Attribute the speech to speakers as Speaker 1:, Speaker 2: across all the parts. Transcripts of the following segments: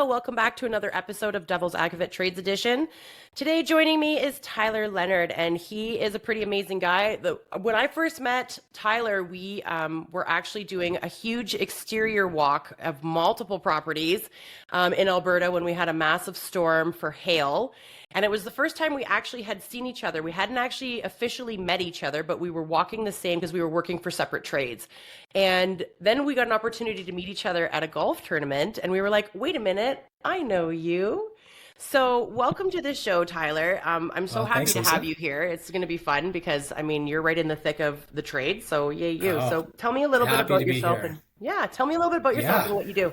Speaker 1: Hello, welcome back to another episode of Devil's Advocate Trades Edition. Today, joining me is Tyler Leonard, and he is a pretty amazing guy. When I first met Tyler, we were actually doing a huge exterior walk of multiple properties in Alberta when we had a massive storm for hail. And it was the first time we actually had seen each other. We hadn't actually officially met each other, but we were walking the same because we were working for separate trades. And then we got an opportunity to meet each other at a golf tournament. And we were like, wait a minute, I know you. So welcome to the show, Tyler. I'm so
Speaker 2: Oh,
Speaker 1: happy
Speaker 2: thanks,
Speaker 1: to have
Speaker 2: Lisa.
Speaker 1: you here. It's going to be fun because, I mean, you're right in the thick of the trade. So yay, you.
Speaker 2: Oh,
Speaker 1: So tell me a little bit
Speaker 2: happy
Speaker 1: about
Speaker 2: to be
Speaker 1: yourself and
Speaker 2: here.
Speaker 1: yeah, tell me a little bit about yourself and
Speaker 2: Yeah,
Speaker 1: what you do.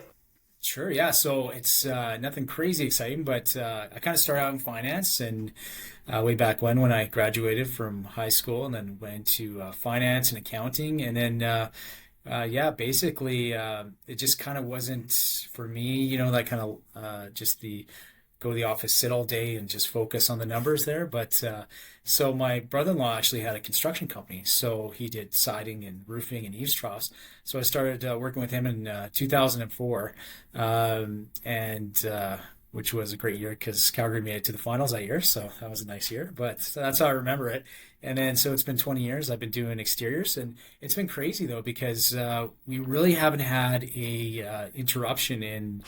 Speaker 2: sure. Yeah, so it's nothing crazy exciting, but I kind of started out in finance and way back when I graduated from high school and then went into finance and accounting. And then, yeah, basically, it just kind of wasn't for me, that kind of just the go to the office, sit all day, and just focus on the numbers there. But so my brother-in-law actually had a construction company, so he did siding and roofing and eaves troughs. So I started working with him in 2004, and which was a great year because Calgary made it to the finals that year, so that was a nice year. But so that's how I remember it. And then so it's been 20 years I've been doing exteriors, and it's been crazy though because we really haven't had a interruption in.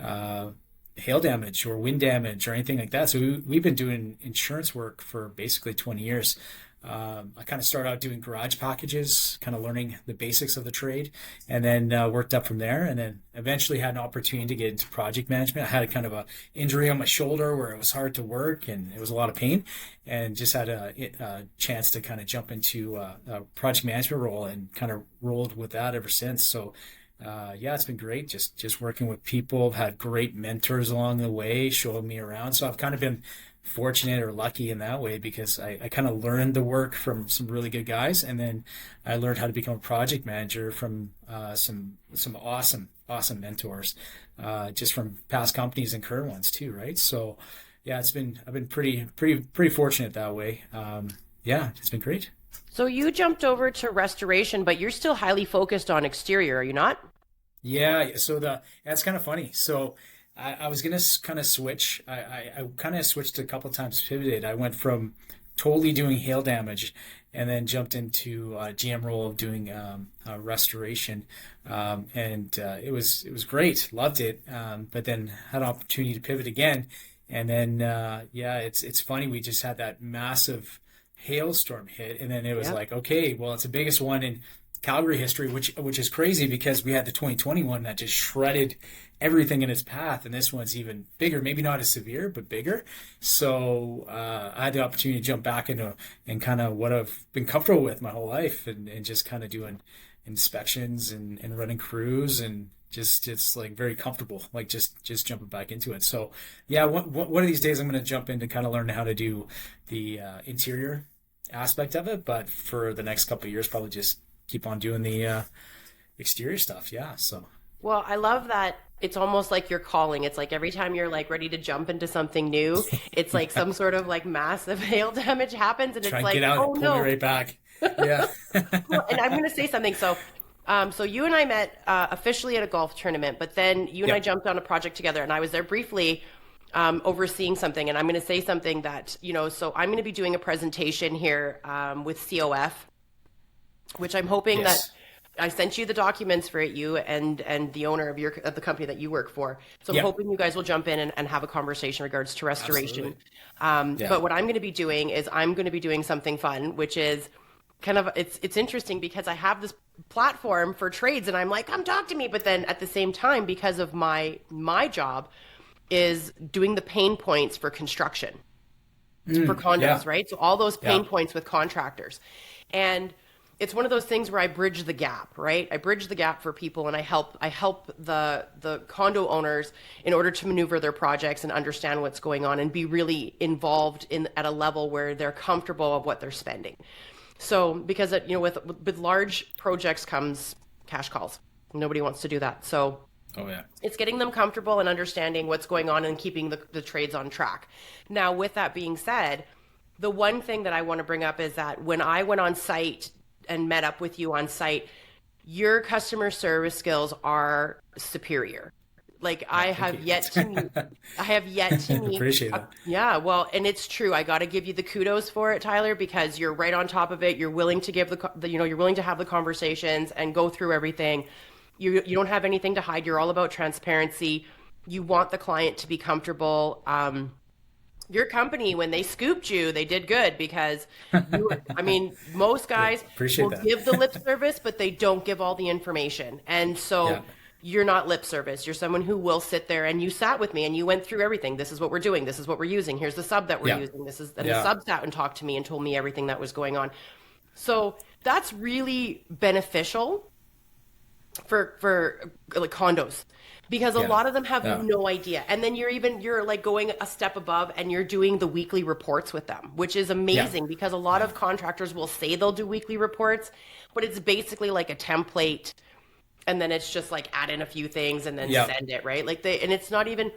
Speaker 2: Uh, Hail damage or wind damage or anything like that. So we've been doing insurance work for basically 20 years. I kind of started out doing garage packages, kind of learning the basics of the trade, and then worked up from there. And then eventually had an opportunity to get into project management. I had a kind of a injury on my shoulder where it was hard to work and it was a lot of pain, and just had a chance to kind of jump into a project management role and kind of rolled with that ever since. So yeah, it's been great. Just working with people. I've had great mentors along the way, showing me around. So I've kind of been fortunate or lucky in that way because I kind of learned the work from some really good guys, and then I learned how to become a project manager from some awesome mentors, just from past companies and current ones too, right? So yeah, I've been pretty fortunate that way. Yeah, it's been great.
Speaker 1: So you jumped over to restoration, but you're still highly focused on exterior, are you not?
Speaker 2: Yeah, so that's kind of funny. So I was gonna kind of switch. I kind of switched a couple times, pivoted. I went from totally doing hail damage, and then jumped into GM role of doing restoration, and it was great. Loved it, but then had an opportunity to pivot again, and then yeah, it's funny. We just had that massive hailstorm hit, and then it was
Speaker 1: Yeah.
Speaker 2: like, okay, well, it's the biggest one in Calgary history, which is crazy because we had the 2021 that just shredded everything in its path, and this one's even bigger. Maybe not as severe, but bigger. So I had the opportunity to jump back into and kind of what I've been comfortable with my whole life, and just kind of doing inspections and running crews and just like very comfortable, like just jumping back into it. So yeah, one of these days I'm going to jump in to kind of learn how to do the interior aspect of it, but for the next couple of years, probably just keep on doing the exterior stuff. Yeah. So
Speaker 1: Well, I love that it's almost like you're calling. It's like every time you're like ready to jump into something new, it's like some sort of like massive hail damage happens and
Speaker 2: try
Speaker 1: it's
Speaker 2: and get
Speaker 1: like,
Speaker 2: out
Speaker 1: oh
Speaker 2: and pull me
Speaker 1: no.
Speaker 2: right back. Yeah.
Speaker 1: Well, and I'm going to say something. So you and I met officially at a golf tournament, but then you and I
Speaker 2: Yep.
Speaker 1: jumped on a project together, and I was there briefly overseeing something. And I'm going to say something that, so I'm going to be doing a presentation here with COF, which I'm hoping that
Speaker 2: Yes.
Speaker 1: I sent you the documents for it, you and the owner of the company that you work for. So I'm
Speaker 2: Yep.
Speaker 1: hoping you guys will jump in and have a conversation in regards to restoration.
Speaker 2: Absolutely. Yeah.
Speaker 1: But what I'm going to be doing is I'm going to be doing something fun, which is kind of it's interesting because I have this platform for trades and I'm like, come talk to me. But then at the same time, because of my job is doing the pain points for construction for
Speaker 2: Yeah.
Speaker 1: condos, right? So all those pain
Speaker 2: Yeah.
Speaker 1: points with contractors. And it's one of those things where I bridge the gap, right? I bridge the gap for people and I help the condo owners in order to maneuver their projects and understand what's going on and be really involved in at a level where they're comfortable of what they're spending. So because with large projects comes cash calls. Nobody wants to do that. So
Speaker 2: Oh yeah.
Speaker 1: it's getting them comfortable and understanding what's going on and keeping the trades on track. Now, with that being said, the one thing that I want to bring up is that when I went on site and met up with you on site, your customer service skills are superior. Like
Speaker 2: Yeah, thank you.
Speaker 1: I have yet to meet.
Speaker 2: Appreciate that.
Speaker 1: Yeah, well, and it's true. I got to give you the kudos for it, Tyler, because you're right on top of it. You're willing to give you're willing to have the conversations and go through everything. You don't have anything to hide. You're all about transparency. You want the client to be comfortable. Your company, when they scooped you, they did good because I mean, most
Speaker 2: Yeah,
Speaker 1: guys
Speaker 2: appreciate
Speaker 1: will
Speaker 2: that.
Speaker 1: give the lip service, but they don't give all the information. And so
Speaker 2: Yeah,
Speaker 1: you're not lip service. You're someone who will sit there, and you sat with me and you went through everything. This is what we're doing. This is what we're using. Here's the sub that we're
Speaker 2: yeah,
Speaker 1: using. And the
Speaker 2: yeah,
Speaker 1: sub sat and talked to me and told me everything that was going on. So that's really beneficial for like condos, because a
Speaker 2: yeah,
Speaker 1: lot of them have
Speaker 2: yeah,
Speaker 1: no idea. And then you're like going a step above and you're doing the weekly reports with them, which is
Speaker 2: yeah,
Speaker 1: amazing because a lot of contractors will say they'll do weekly reports, but it's basically like a template, and then it's just like add in a few things and then
Speaker 2: yeah,
Speaker 1: send it, right? Like and it's not even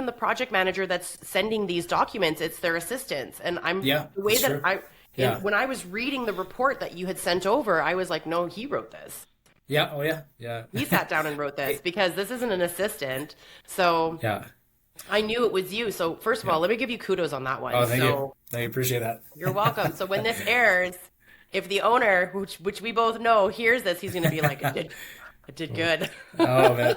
Speaker 1: the project manager that's sending these documents, it's their assistants. And
Speaker 2: yeah.
Speaker 1: the way
Speaker 2: That's
Speaker 1: that
Speaker 2: true. Yeah,
Speaker 1: when I was reading the report that you had sent over, I was like, no, he wrote this.
Speaker 2: yeah. Oh, yeah, yeah,
Speaker 1: He sat down and wrote this because this isn't an assistant. So
Speaker 2: yeah,
Speaker 1: I knew it was you. So first of
Speaker 2: yeah.
Speaker 1: all, let me give you kudos on that one.
Speaker 2: Oh, thank you.
Speaker 1: So
Speaker 2: I appreciate that.
Speaker 1: you're welcome. So when this airs, if the owner, which we both know, hears this, he's going to be like, I did good.
Speaker 2: Oh man.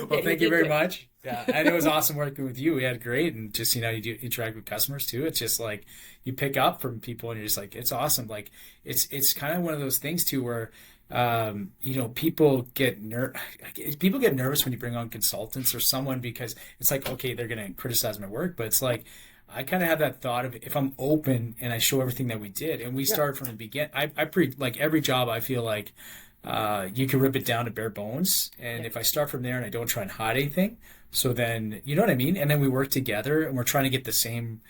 Speaker 2: Well,
Speaker 1: He
Speaker 2: thank you
Speaker 1: did
Speaker 2: very
Speaker 1: good.
Speaker 2: much. Yeah, and it was awesome working with you. We had great, and just you do interact with customers too. It's just like you pick up from people, and you're just like, it's awesome. Like it's kind of one of those things too, where people get nervous when you bring on consultants or someone because it's like, okay, they're gonna criticize my work, but it's like I kind of have that thought of if I'm open and I show everything that we did and we
Speaker 1: Yeah.
Speaker 2: started from the beginning. Like every job, I feel like you can rip it down to bare bones. And
Speaker 1: Yeah.
Speaker 2: if I start from there and I don't try and hide anything, so then you know what I mean. And then we work together and we're trying to get the same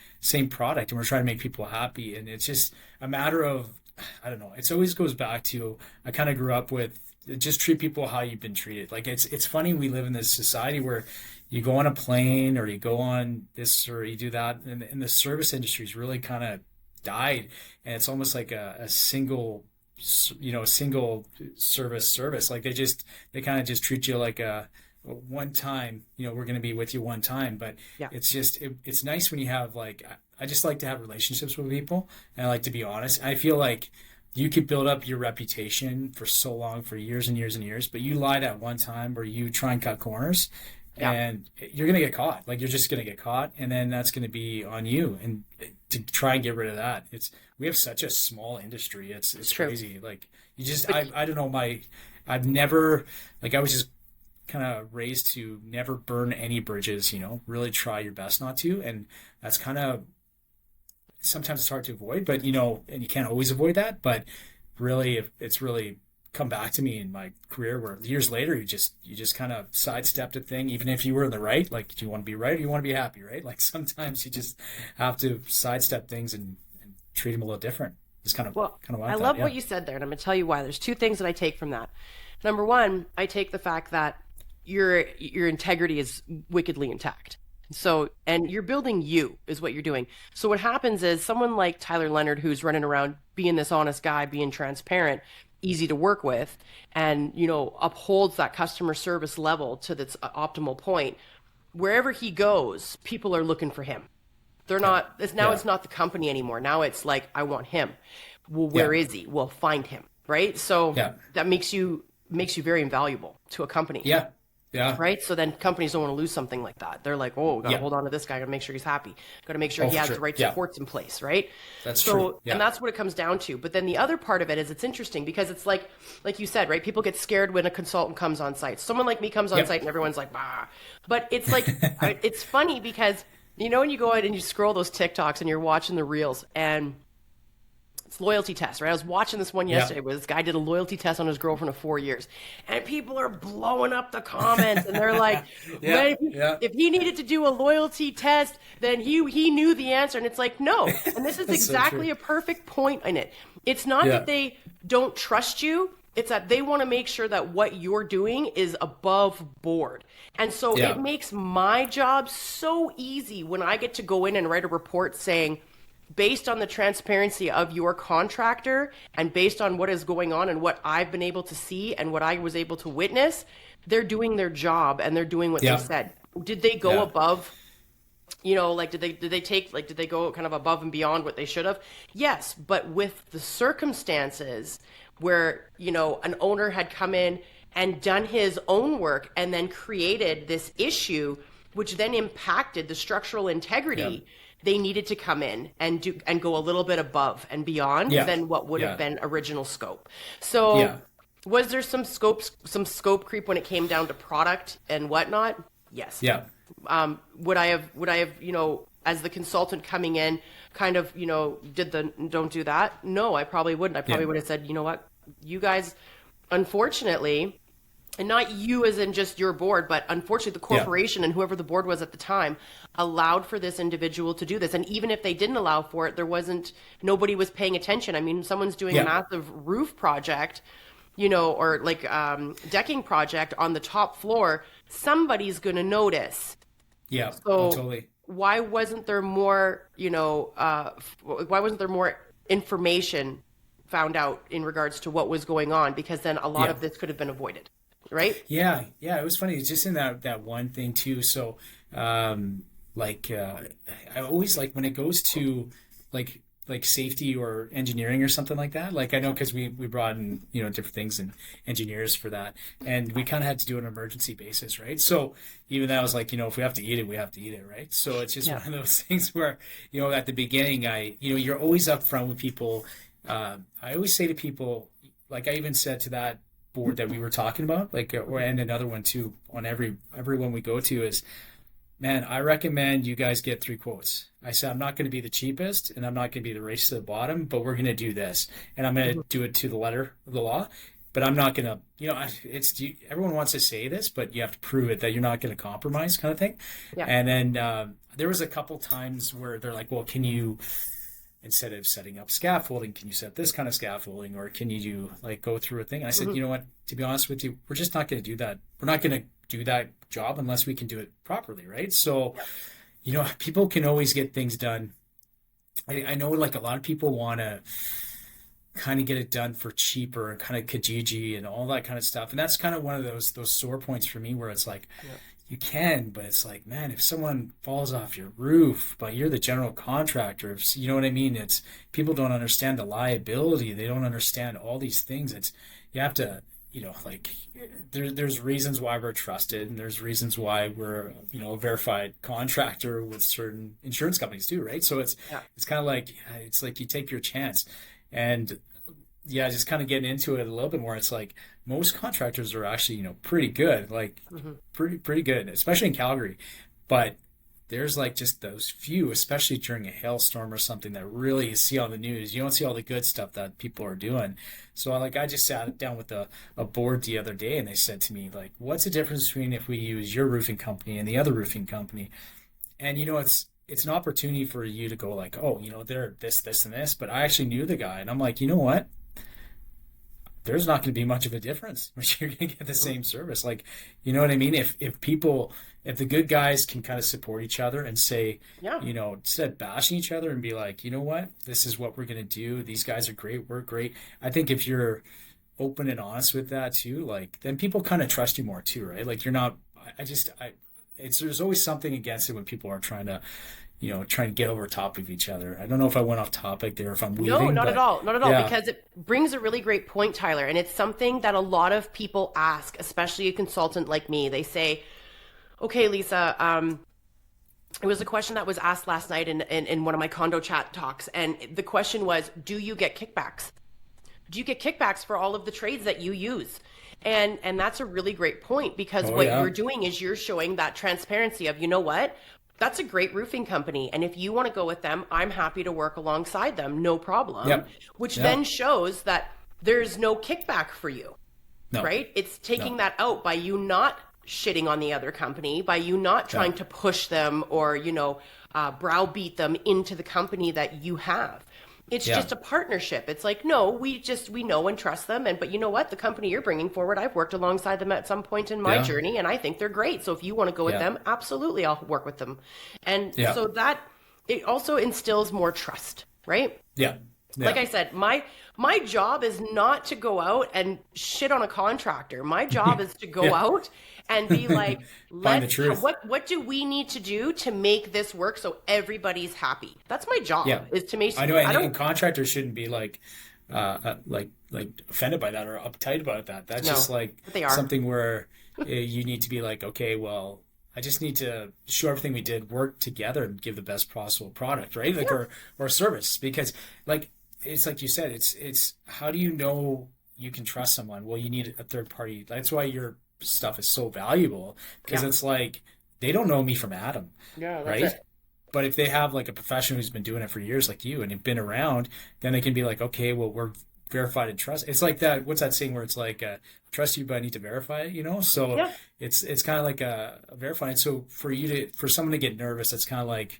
Speaker 2: product and we're trying to make people happy. And it's just a matter of I don't know. It always goes back to I kind of grew up with just treat people how you've been treated. Like it's funny we live in this society where you go on a plane or you go on this or you do that, and the service industry's really kind of died, and it's almost like a single a single service like they kind of just treat you like a one time, we're going to be with you one time, but
Speaker 1: Yeah.
Speaker 2: it's nice when you have like I just like to have relationships with people, and I like to be honest. I feel like you could build up your reputation for so long, for years and years and years, but you lied at one time or you try and cut corners,
Speaker 1: Yeah.
Speaker 2: and you're going to get caught. Like you're just going to get caught, and then that's going to be on you. And to try and get rid of that, we have such a small industry. It's
Speaker 1: True.
Speaker 2: crazy. Like you just
Speaker 1: But
Speaker 2: I don't know I've never like I was just kind of raised to never burn any bridges. Really try your best not to, and that's kind of sometimes it's hard to avoid, but and you can't always avoid that. But really, it's really come back to me in my career where years later you just kind of sidestepped a thing, even if you were in the right. Like, do you want to be right or you want to be happy, right? Like sometimes you just have to sidestep things and treat them a little different. It's
Speaker 1: well,
Speaker 2: kind of
Speaker 1: I
Speaker 2: like that,
Speaker 1: love
Speaker 2: yeah.
Speaker 1: what you said there, and I'm going to tell you why. There's two things that I take from that. Number one, I take the fact that your integrity is wickedly intact. So, and you're building you is what you're doing. So what happens is someone like Tyler Leonard, who's running around being this honest guy, being transparent, easy to work with, and, upholds that customer service level to its optimal point. Wherever he goes, people are looking for him. They're not,
Speaker 2: Yeah,
Speaker 1: it's not the company anymore. Now it's like, I want him. Well,
Speaker 2: yeah,
Speaker 1: where is he? Well, find him. Right. So
Speaker 2: yeah,
Speaker 1: that makes you very invaluable to a company.
Speaker 2: yeah, yeah,
Speaker 1: Right. So then companies don't want to lose something like that. They're like, oh, got to
Speaker 2: yeah.
Speaker 1: hold on to this guy. Got to make sure he's happy. Got to make sure
Speaker 2: Oh,
Speaker 1: he
Speaker 2: for
Speaker 1: has the
Speaker 2: sure.
Speaker 1: right
Speaker 2: Yeah,
Speaker 1: supports in place. Right.
Speaker 2: that's true.
Speaker 1: So, and
Speaker 2: Yeah,
Speaker 1: that's what it comes down to. But then the other part of it is it's interesting because it's like you said, right? People get scared when a consultant comes on site. Someone like me comes on
Speaker 2: yep.
Speaker 1: site and everyone's like, bah. But it's like, it's funny because, when you go out and you scroll those TikToks and you're watching the reels and it's loyalty test, right? I was watching this one
Speaker 2: Yeah,
Speaker 1: yesterday where this guy did a loyalty test on his girlfriend of 4 years, and people are blowing up the comments, and they're like,
Speaker 2: yeah,
Speaker 1: "Well,
Speaker 2: yeah.
Speaker 1: if he needed to do a loyalty test, then he knew the answer." And it's like, no. And this is
Speaker 2: That's so true.
Speaker 1: exactly a perfect point in it. It's not
Speaker 2: Yeah,
Speaker 1: that they don't trust you. It's that they want to make sure that what you're doing is above board. And so
Speaker 2: yeah,
Speaker 1: it makes my job so easy when I get to go in and write a report saying, based on the transparency of your contractor and based on what is going on and what I've been able to see and what I was able to witness, they're doing their job and they're doing what they
Speaker 2: Yeah.
Speaker 1: said. Did they go
Speaker 2: Yeah.
Speaker 1: above, like did they go kind of above and beyond what they should have? Yes, but with the circumstances where, an owner had come in and done his own work and then created this issue, which then impacted the structural integrity, they needed to come in and go a little bit above and beyond
Speaker 2: Yeah.
Speaker 1: than what would
Speaker 2: Yeah.
Speaker 1: have been original scope. So
Speaker 2: Yeah.
Speaker 1: was there some scope creep when it came down to product and whatnot? Yes.
Speaker 2: Yeah.
Speaker 1: Would I have, as the consultant coming in, kind of, don't do that? No, I probably wouldn't. I probably
Speaker 2: Yeah.
Speaker 1: would have said, you know what, you guys, unfortunately, and not you as in just your board, but unfortunately the corporation and whoever the board was at the time allowed for this individual to do this. And even if they didn't allow for it, nobody was paying attention. I mean, someone's doing a
Speaker 2: Yeah.
Speaker 1: massive roof project, or like decking project on the top floor, somebody's going to notice.
Speaker 2: Yeah.
Speaker 1: So
Speaker 2: Oh, totally.
Speaker 1: why wasn't there more, why wasn't there more information found out in regards to what was going on? Because then a lot
Speaker 2: Yeah.
Speaker 1: of this could have been avoided, right?
Speaker 2: Yeah, yeah, it was funny. It's just in that one thing too. So, I always like when it goes to like safety or engineering or something like that. Like I know because we brought in different things and engineers for that, and we kind of had to do it on an emergency basis, right? So even that was like if we have to eat it, we have to eat it, right? So it's just
Speaker 1: Yeah.
Speaker 2: one of those things where at the beginning, you're always upfront with people. I always say to people, like I even said to that board that we were talking about, and another one too, on everyone we go to is, man, I recommend you guys get 3 quotes. I said, I'm not going to be the cheapest and I'm not going to be the race to the bottom, but we're going to do this. And I'm going to do it to the letter of the law, but I'm not going to, everyone wants to say this, but you have to prove it that you're not going to compromise kind of thing.
Speaker 1: Yeah.
Speaker 2: And then there was a couple times where they're like, well, can you, instead of setting up scaffolding, can you set this kind of scaffolding, or can you go through a thing? And I said, you know what, to be honest with you, we're just not going to do that. We're not going to do that job unless we can do it properly, right? So, people can always get things done. I know like a lot of people want to kind of get it done for cheaper and kind of Kijiji and all that kind of stuff. And that's kind of one of those sore points for me where it's like, you can, but it's like, man, if someone falls off your roof, but you're the general contractor, you know what I mean? It's people don't understand the liability. They don't understand all these things. You have to, there's reasons why we're trusted, and there's reasons why we're, a verified contractor with certain insurance companies too, right? So it's kind of like, it's like you take your chance. And yeah, just kind of getting into it a little bit more. It's like most contractors are actually, pretty good, pretty good, especially in Calgary. But there's like just those few, especially during a hailstorm or something, that really you see on the news. You don't see all the good stuff that people are doing. So I just sat down with a board the other day, and they said to me, like, what's the difference between if we use your roofing company and the other roofing company? And it's an opportunity for you to go like, oh, they're this, and this, but I actually knew the guy, and I'm like, you know what? There's not going to be much of a difference. You're going to get the same service. Like, you know what I mean? If the good guys can kind of support each other and say, instead of bashing each other and be like, you know what, this is what we're going to do. These guys are great. We're great. I think if you're open and honest with that too, like, then people kind of trust you more too, right? Like you're not, there's always something against it when people are trying to get over top of each other. I don't know if I went off topic there, if I'm weaving.
Speaker 1: No, not at all. Not at all.
Speaker 2: Yeah.
Speaker 1: Because it brings a really great point, Tyler. And it's something that a lot of people ask, especially a consultant like me. They say, okay, Lisa, it was a question that was asked last night in one of my condo chat talks. And the question was, do you get kickbacks? Do you get kickbacks for all of the trades that you use? And that's a really great point, because you're doing is you're showing that transparency of, you know what? That's a great roofing company. And if you want to go with them, I'm happy to work alongside them. No problem.
Speaker 2: Yep.
Speaker 1: Which then shows that there's no kickback for you,
Speaker 2: No.
Speaker 1: right? It's taking that out by you not shitting on the other company, by you not trying to push them or, browbeat them into the company that you have. It's just a partnership. It's like, no, we know and trust them. But you know what? The company you're bringing forward, I've worked alongside them at some point in my journey, and I think they're great. So if you want to go with them, absolutely, I'll work with them. And so it also instills more trust, right?
Speaker 2: Yeah.
Speaker 1: Like
Speaker 2: Yeah.
Speaker 1: I said, my job is not to go out and shit on a contractor. My job is to go
Speaker 2: Yeah.
Speaker 1: out and be like,
Speaker 2: Find the
Speaker 1: let's
Speaker 2: truth.
Speaker 1: what do we need to do to make this work so everybody's happy? That's my job,
Speaker 2: Yeah.
Speaker 1: is to make.
Speaker 2: I know,
Speaker 1: I
Speaker 2: and
Speaker 1: don't
Speaker 2: contractors shouldn't be like offended by that or uptight about that. That's just
Speaker 1: know,
Speaker 2: like
Speaker 1: but they are.
Speaker 2: something where you need to be like, okay, well, I just need to show everything we did work together and give the best possible product, right? Like,
Speaker 1: Yeah,
Speaker 2: or service, because like it's like you said, it's how do you know you can trust someone? Well, you need a third party. That's why your stuff is so valuable, because
Speaker 1: yeah,
Speaker 2: it's like they don't know me from Adam,
Speaker 1: yeah. That's
Speaker 2: right?
Speaker 1: it.
Speaker 2: But if they have like a professional who's been doing it for years, like you, and have been around, then they can be like, okay, well, we're verified and trust. It's like that. What's that saying where it's like, trust you, but I need to verify it, you know? So
Speaker 1: Yeah,
Speaker 2: it's kind of like a verifying. So for someone to get nervous, it's kind of like,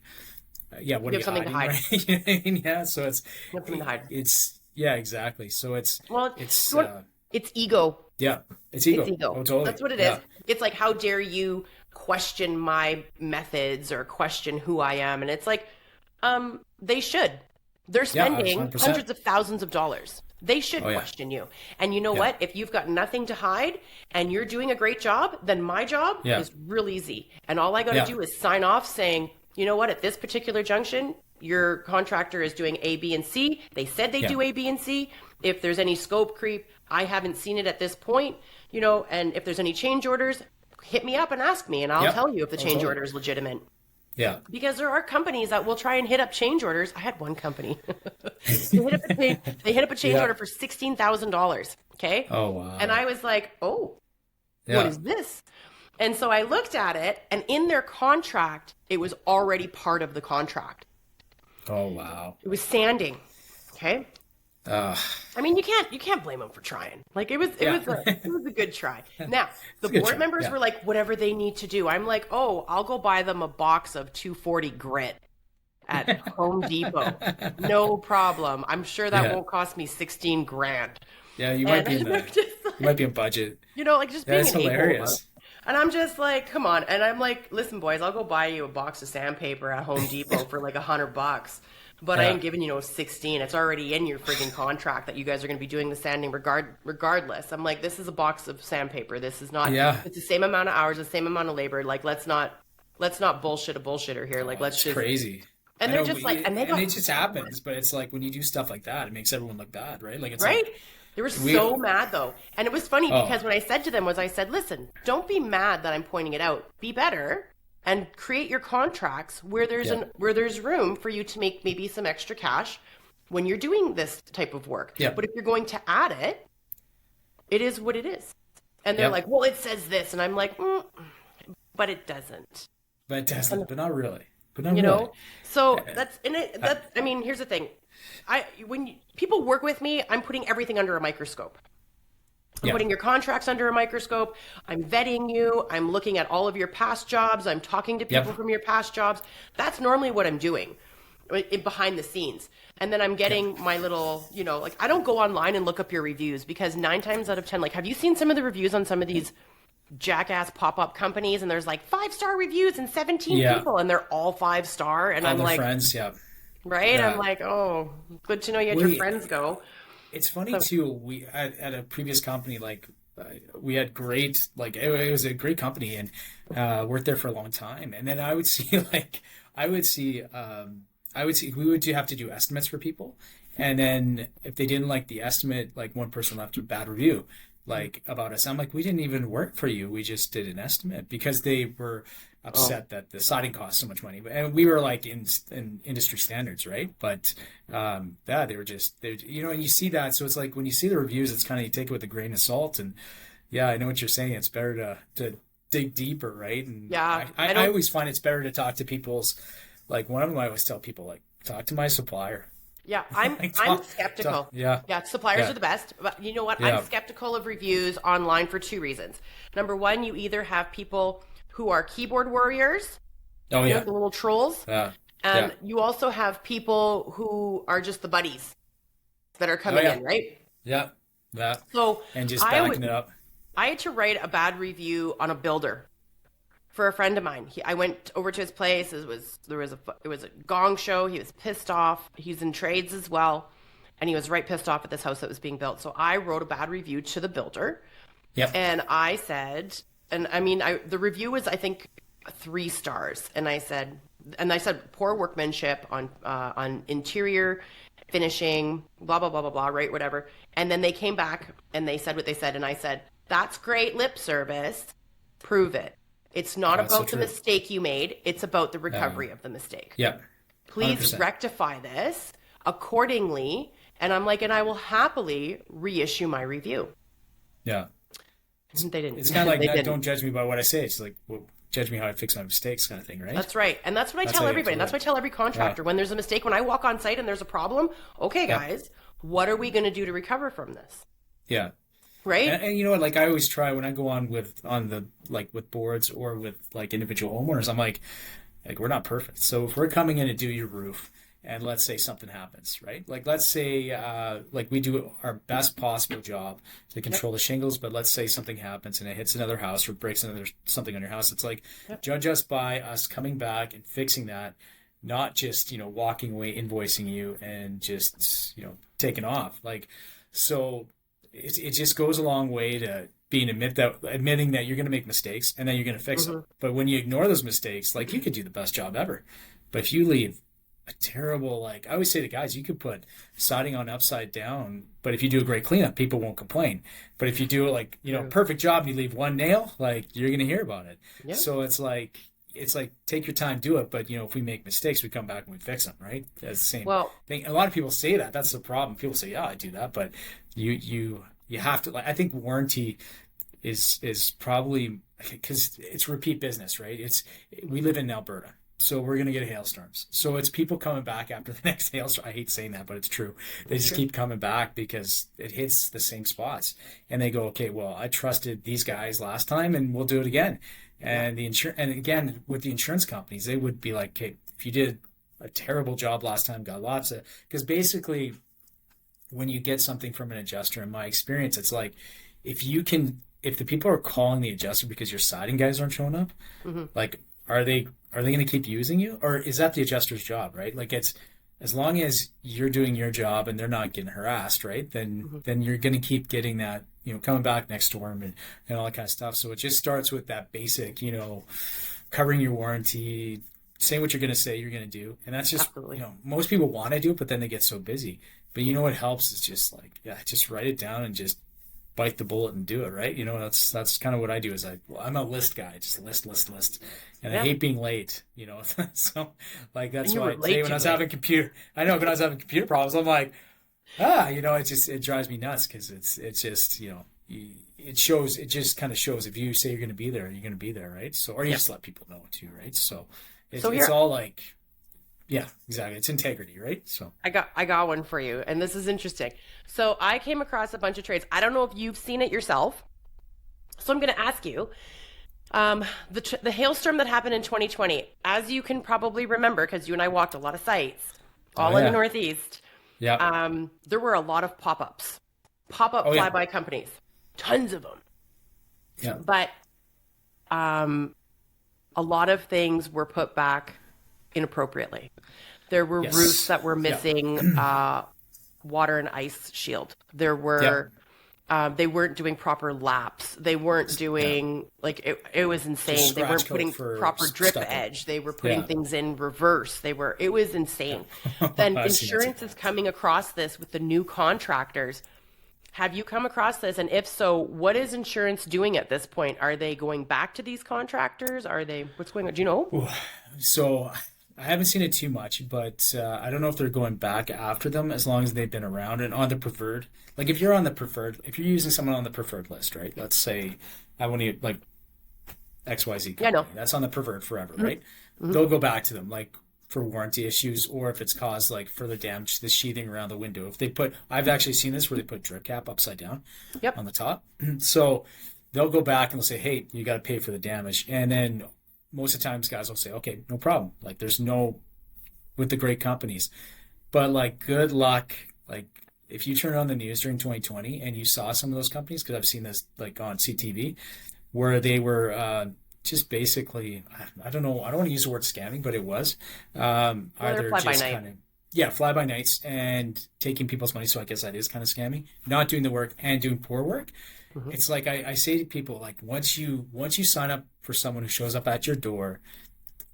Speaker 2: yeah, what
Speaker 1: you
Speaker 2: are
Speaker 1: have
Speaker 2: you
Speaker 1: something to
Speaker 2: hiding,
Speaker 1: hide.
Speaker 2: right? You know what I mean? Yeah. So
Speaker 1: You have something to hide.
Speaker 2: yeah, exactly. So
Speaker 1: Well,
Speaker 2: it's,
Speaker 1: you want- it's ego.
Speaker 2: yeah, it's
Speaker 1: It's
Speaker 2: ego.
Speaker 1: ego.
Speaker 2: Oh, totally.
Speaker 1: That's what it is.
Speaker 2: Yeah.
Speaker 1: It's like, how dare you question my methods or question who I am? And it's like, they should. They're
Speaker 2: Yeah.
Speaker 1: spending
Speaker 2: 100%.
Speaker 1: hundreds of thousands of dollars. They should
Speaker 2: Oh, yeah.
Speaker 1: question you. And you know
Speaker 2: Yeah.
Speaker 1: what? If you've got nothing to hide and you're doing a great job, then my job
Speaker 2: Yeah.
Speaker 1: is real easy. And all I got to
Speaker 2: Yeah.
Speaker 1: do is sign off saying, you know what, at this particular junction, your contractor is doing A, B, and C. They said they
Speaker 2: Yeah.
Speaker 1: do A, B, and C. If there's any scope creep, I haven't seen it at this point, and if there's any change orders, hit me up and ask me, and I'll
Speaker 2: Yep.
Speaker 1: tell you if the
Speaker 2: Oh,
Speaker 1: change
Speaker 2: totally.
Speaker 1: order is legitimate.
Speaker 2: Yeah.
Speaker 1: Because there are companies that will try and hit up change orders. I had one company. they hit up a change
Speaker 2: Yeah.
Speaker 1: order for $16,000. Okay.
Speaker 2: Oh, wow.
Speaker 1: And I was like, oh,
Speaker 2: Yeah.
Speaker 1: what is this? And so I looked at it, and in their contract, it was already part of the contract.
Speaker 2: Oh, wow.
Speaker 1: It was sanding. Okay.
Speaker 2: Uh,
Speaker 1: I mean, you can't blame them for trying. Like it
Speaker 2: Yeah.
Speaker 1: was a good try. Now the
Speaker 2: a good
Speaker 1: board
Speaker 2: try,
Speaker 1: members
Speaker 2: yeah.
Speaker 1: were like, whatever they need to do. I'm like, oh, I'll go buy them a box of 240 grit at Home Depot. No problem. I'm sure that
Speaker 2: Yeah.
Speaker 1: won't cost me 16 grand.
Speaker 2: yeah, you might
Speaker 1: And
Speaker 2: be in
Speaker 1: they're
Speaker 2: the
Speaker 1: just like,
Speaker 2: you might be in budget.
Speaker 1: like just being
Speaker 2: That's
Speaker 1: an a-hole about
Speaker 2: hilarious.
Speaker 1: it. And I'm just like, come on. And I'm like, listen, boys, I'll go buy you a box of sandpaper at Home Depot for like $100. But I
Speaker 2: Yeah.
Speaker 1: ain't giving you 16. It's already in your friggin' contract that you guys are going to be doing the sanding regardless. I'm like, this is a box of sandpaper. This is not.
Speaker 2: Yeah.
Speaker 1: It's the same amount of hours, the same amount of labor. Like, let's not bullshit a bullshitter here. Like, let's
Speaker 2: It's
Speaker 1: just.
Speaker 2: crazy.
Speaker 1: And
Speaker 2: I
Speaker 1: they're
Speaker 2: know,
Speaker 1: just like, and they got
Speaker 2: it just happens, but it's like when you do stuff like that, it makes everyone look bad, right? Like it's
Speaker 1: right.
Speaker 2: like
Speaker 1: They were
Speaker 2: we-
Speaker 1: so mad though, and it was funny
Speaker 2: Oh.
Speaker 1: because what I said to them was, I said, listen, don't be mad that I'm pointing it out. Be better and create your contracts where
Speaker 2: Yeah.
Speaker 1: where there's room for you to make maybe some extra cash when you're doing this type of work.
Speaker 2: Yeah.
Speaker 1: But if you're going to add it, it is what it is. And they're
Speaker 2: Yeah.
Speaker 1: like, well, it says this, and I'm like, but it doesn't.
Speaker 2: but it doesn't, but not really. But not
Speaker 1: You
Speaker 2: really.
Speaker 1: know, so that's in it. That I mean, here's the thing. People work with me, I'm putting everything under a microscope. I'm
Speaker 2: Yeah.
Speaker 1: putting your contracts under a microscope. I'm vetting you. I'm looking at all of your past jobs. I'm talking to people
Speaker 2: Yep.
Speaker 1: from your past jobs. That's normally what I'm doing behind the scenes. And then I'm getting my little, like I don't go online and look up your reviews because 9 times out of 10, like, have you seen some of the reviews on some of these jackass pop-up companies? And there's like 5-star reviews and 17
Speaker 2: Yeah.
Speaker 1: people and they're all 5-star. And
Speaker 2: All
Speaker 1: I'm
Speaker 2: their
Speaker 1: like,
Speaker 2: friends, yeah.
Speaker 1: right?
Speaker 2: Yeah.
Speaker 1: I'm like, oh, good to know you had your
Speaker 2: We-
Speaker 1: friends go.
Speaker 2: It's funny too. We at a previous company, like we had great, like it was a great company, and worked there for a long time. And then I would see, we would have to do estimates for people, and then if they didn't like the estimate, like one person left a bad review, like about us. I'm like, we didn't even work for you. We just did an estimate because they were upset that the siding cost so much money. And we were like in industry standards, right? But yeah, they were and you see that. So it's like when you see the reviews, it's kind of, you take it with a grain of salt. And yeah, I know what you're saying. It's better to dig deeper, right? And
Speaker 1: Yeah,
Speaker 2: I
Speaker 1: don't-
Speaker 2: always find it's better to talk to people's, like one of them I always tell people, like, talk to my supplier.
Speaker 1: Yeah, I'm skeptical.
Speaker 2: Yeah.
Speaker 1: Yeah, suppliers
Speaker 2: Yeah.
Speaker 1: are the best. But you know what?
Speaker 2: Yeah.
Speaker 1: I'm skeptical of reviews online for 2 reasons. Number one, you either have people who are keyboard warriors,
Speaker 2: Oh yeah.
Speaker 1: the little trolls,
Speaker 2: Yeah.
Speaker 1: and
Speaker 2: Yeah.
Speaker 1: you also have people who are just the buddies that are coming
Speaker 2: yeah.
Speaker 1: in, right?
Speaker 2: Yeah. That.
Speaker 1: So
Speaker 2: And just
Speaker 1: I
Speaker 2: backing
Speaker 1: would-
Speaker 2: it up.
Speaker 1: I had to write a bad review on a builder. for a friend of mine. I went over to his place. It was a gong show. He was pissed off. He's in trades as well, and he was right pissed off at this house that was being built. So I wrote a bad review to the builder,
Speaker 2: Yep.
Speaker 1: and I said, and I mean, the review was, I think, 3 stars, and I said poor workmanship on interior finishing, blah blah blah blah blah, right, whatever. And then they came back and they said what they said, and I said, that's great lip service. Prove it. It's not
Speaker 2: That's so
Speaker 1: about the
Speaker 2: true.
Speaker 1: mistake you made. It's about the recovery of the mistake.
Speaker 2: Yep.
Speaker 1: Please
Speaker 2: 100%.
Speaker 1: rectify this accordingly. And I'm like, and I will happily reissue my review.
Speaker 2: Yeah.
Speaker 1: They didn't.
Speaker 2: It's kind of like
Speaker 1: They
Speaker 2: that,
Speaker 1: didn't.
Speaker 2: don't judge me by what I say. It's like, well, judge me how I fix my mistakes kind of thing, right?
Speaker 1: That's right. And that's what I
Speaker 2: That's
Speaker 1: tell
Speaker 2: how you have
Speaker 1: everybody.
Speaker 2: to
Speaker 1: That's what I tell every contractor. When there's a mistake, when I walk on site and there's a problem, okay,
Speaker 2: Yeah.
Speaker 1: guys, what are we going to do to recover from this?
Speaker 2: Yeah.
Speaker 1: Right?
Speaker 2: And you know what, like I always try when I go on with boards or with like individual homeowners, I'm like we're not perfect. So if we're coming in to do your roof and let's say something happens, right? Like let's say like we do our best possible job to control the shingles, but let's say something happens and it hits another house or breaks something on your house. It's like judge us by us coming back and fixing that, not just, walking away, invoicing you and just, taking off. Like so it just goes a long way to admitting that you're going to make mistakes and then you're going to fix them. But when you ignore those mistakes, like you could do the best job ever, but if you leave a terrible, like I always say to guys, you could put siding on upside down, but if you do a great cleanup, people won't complain. But if you do like, perfect job and you leave one nail, like you're going to hear about it.
Speaker 1: Yeah.
Speaker 2: So it's like take your time, do it. But if we make mistakes, we come back and we fix them, right? That's the same thing. A lot of people say that. That's the problem. People say, "Yeah, I do that," but you have to. Like, I think warranty is probably because it's repeat business, right? We live in Alberta, so we're gonna get hailstorms. So it's people coming back after the next hailstorm. I hate saying that, but it's true. They just keep coming back because it hits the same spots, and they go, "Okay, well, I trusted these guys last time, and we'll do it again." And and again with the insurance companies, they would be like, "Okay, if you did a terrible job last time, got lots of," because basically when you get something from an adjuster, in my experience, it's like if the people are calling the adjuster because your siding guys aren't showing up, like are they going to keep using you, or is that the adjuster's job, right? Like it's as long as you're doing your job and they're not getting harassed, right? Then you're going to keep getting that, coming back next storm and all that kind of stuff. So it just starts with that basic, covering your warranty, saying what you're going to say you're going to do. And that's just,
Speaker 1: Absolutely.
Speaker 2: Most people want to do it, but then they get so busy. But what helps is just like, just write it down and just bite the bullet and do it, right? That's kind of what I do is I'm a list guy, just list. And I hate being late, so like, that's why today when I was having computer problems, I'm like, it drives me nuts. Cause it's just, it just kind of shows if you say you're going to be there, you're going to be there. Right. So, or you just let people know too. Right. So it's all like, yeah, exactly. It's integrity, right? So
Speaker 1: I got one for you, and this is interesting. So I came across a bunch of trades. I don't know if you've seen it yourself, so I'm going to ask you. The hailstorm that happened in 2020, as you can probably remember, because you and I walked a lot of sites, all in the Northeast.
Speaker 2: Yeah.
Speaker 1: There were a lot of pop-up flyby companies, tons of them.
Speaker 2: Yeah.
Speaker 1: But a lot of things were put back inappropriately. There were roofs that were missing water and ice shield. There were they weren't doing proper laps. They weren't doing it was insane. They weren't putting proper drip edge. They were putting things in reverse. It was insane. Then insurance is coming across this with the new contractors. Have you come across this? And if so, what is insurance doing at this point? Are they going back to these contractors? What's going on? Do you know?
Speaker 2: So I haven't seen it too much, but I don't know if they're going back after them as long as they've been around and on the preferred. Like if you're using someone on the preferred list, right? Let's say I want to like XYZ company.
Speaker 1: Yeah, no.
Speaker 2: That's on the preferred forever, right? They'll go back to them like for warranty issues or if it's caused like further damage to the sheathing around the window. I've actually seen this where they put drip cap upside down on the top. So they'll go back and they'll say, hey, you got to pay for the damage. And then most of the times guys will say, okay, no problem. Like with the great companies, but like good luck. Like if you turn on the news during 2020 and you saw some of those companies, cause I've seen this like on CTV where they were just basically, I don't know, I don't want to use the word scamming, but it was
Speaker 1: Well, they're
Speaker 2: either
Speaker 1: fly by
Speaker 2: just
Speaker 1: night.
Speaker 2: kind of, yeah, fly by nights and taking people's money. So I guess that is kind of scammy, not doing the work and doing poor work.
Speaker 1: Hmm.
Speaker 2: It's like I say to people, like once you sign up for someone who shows up at your door,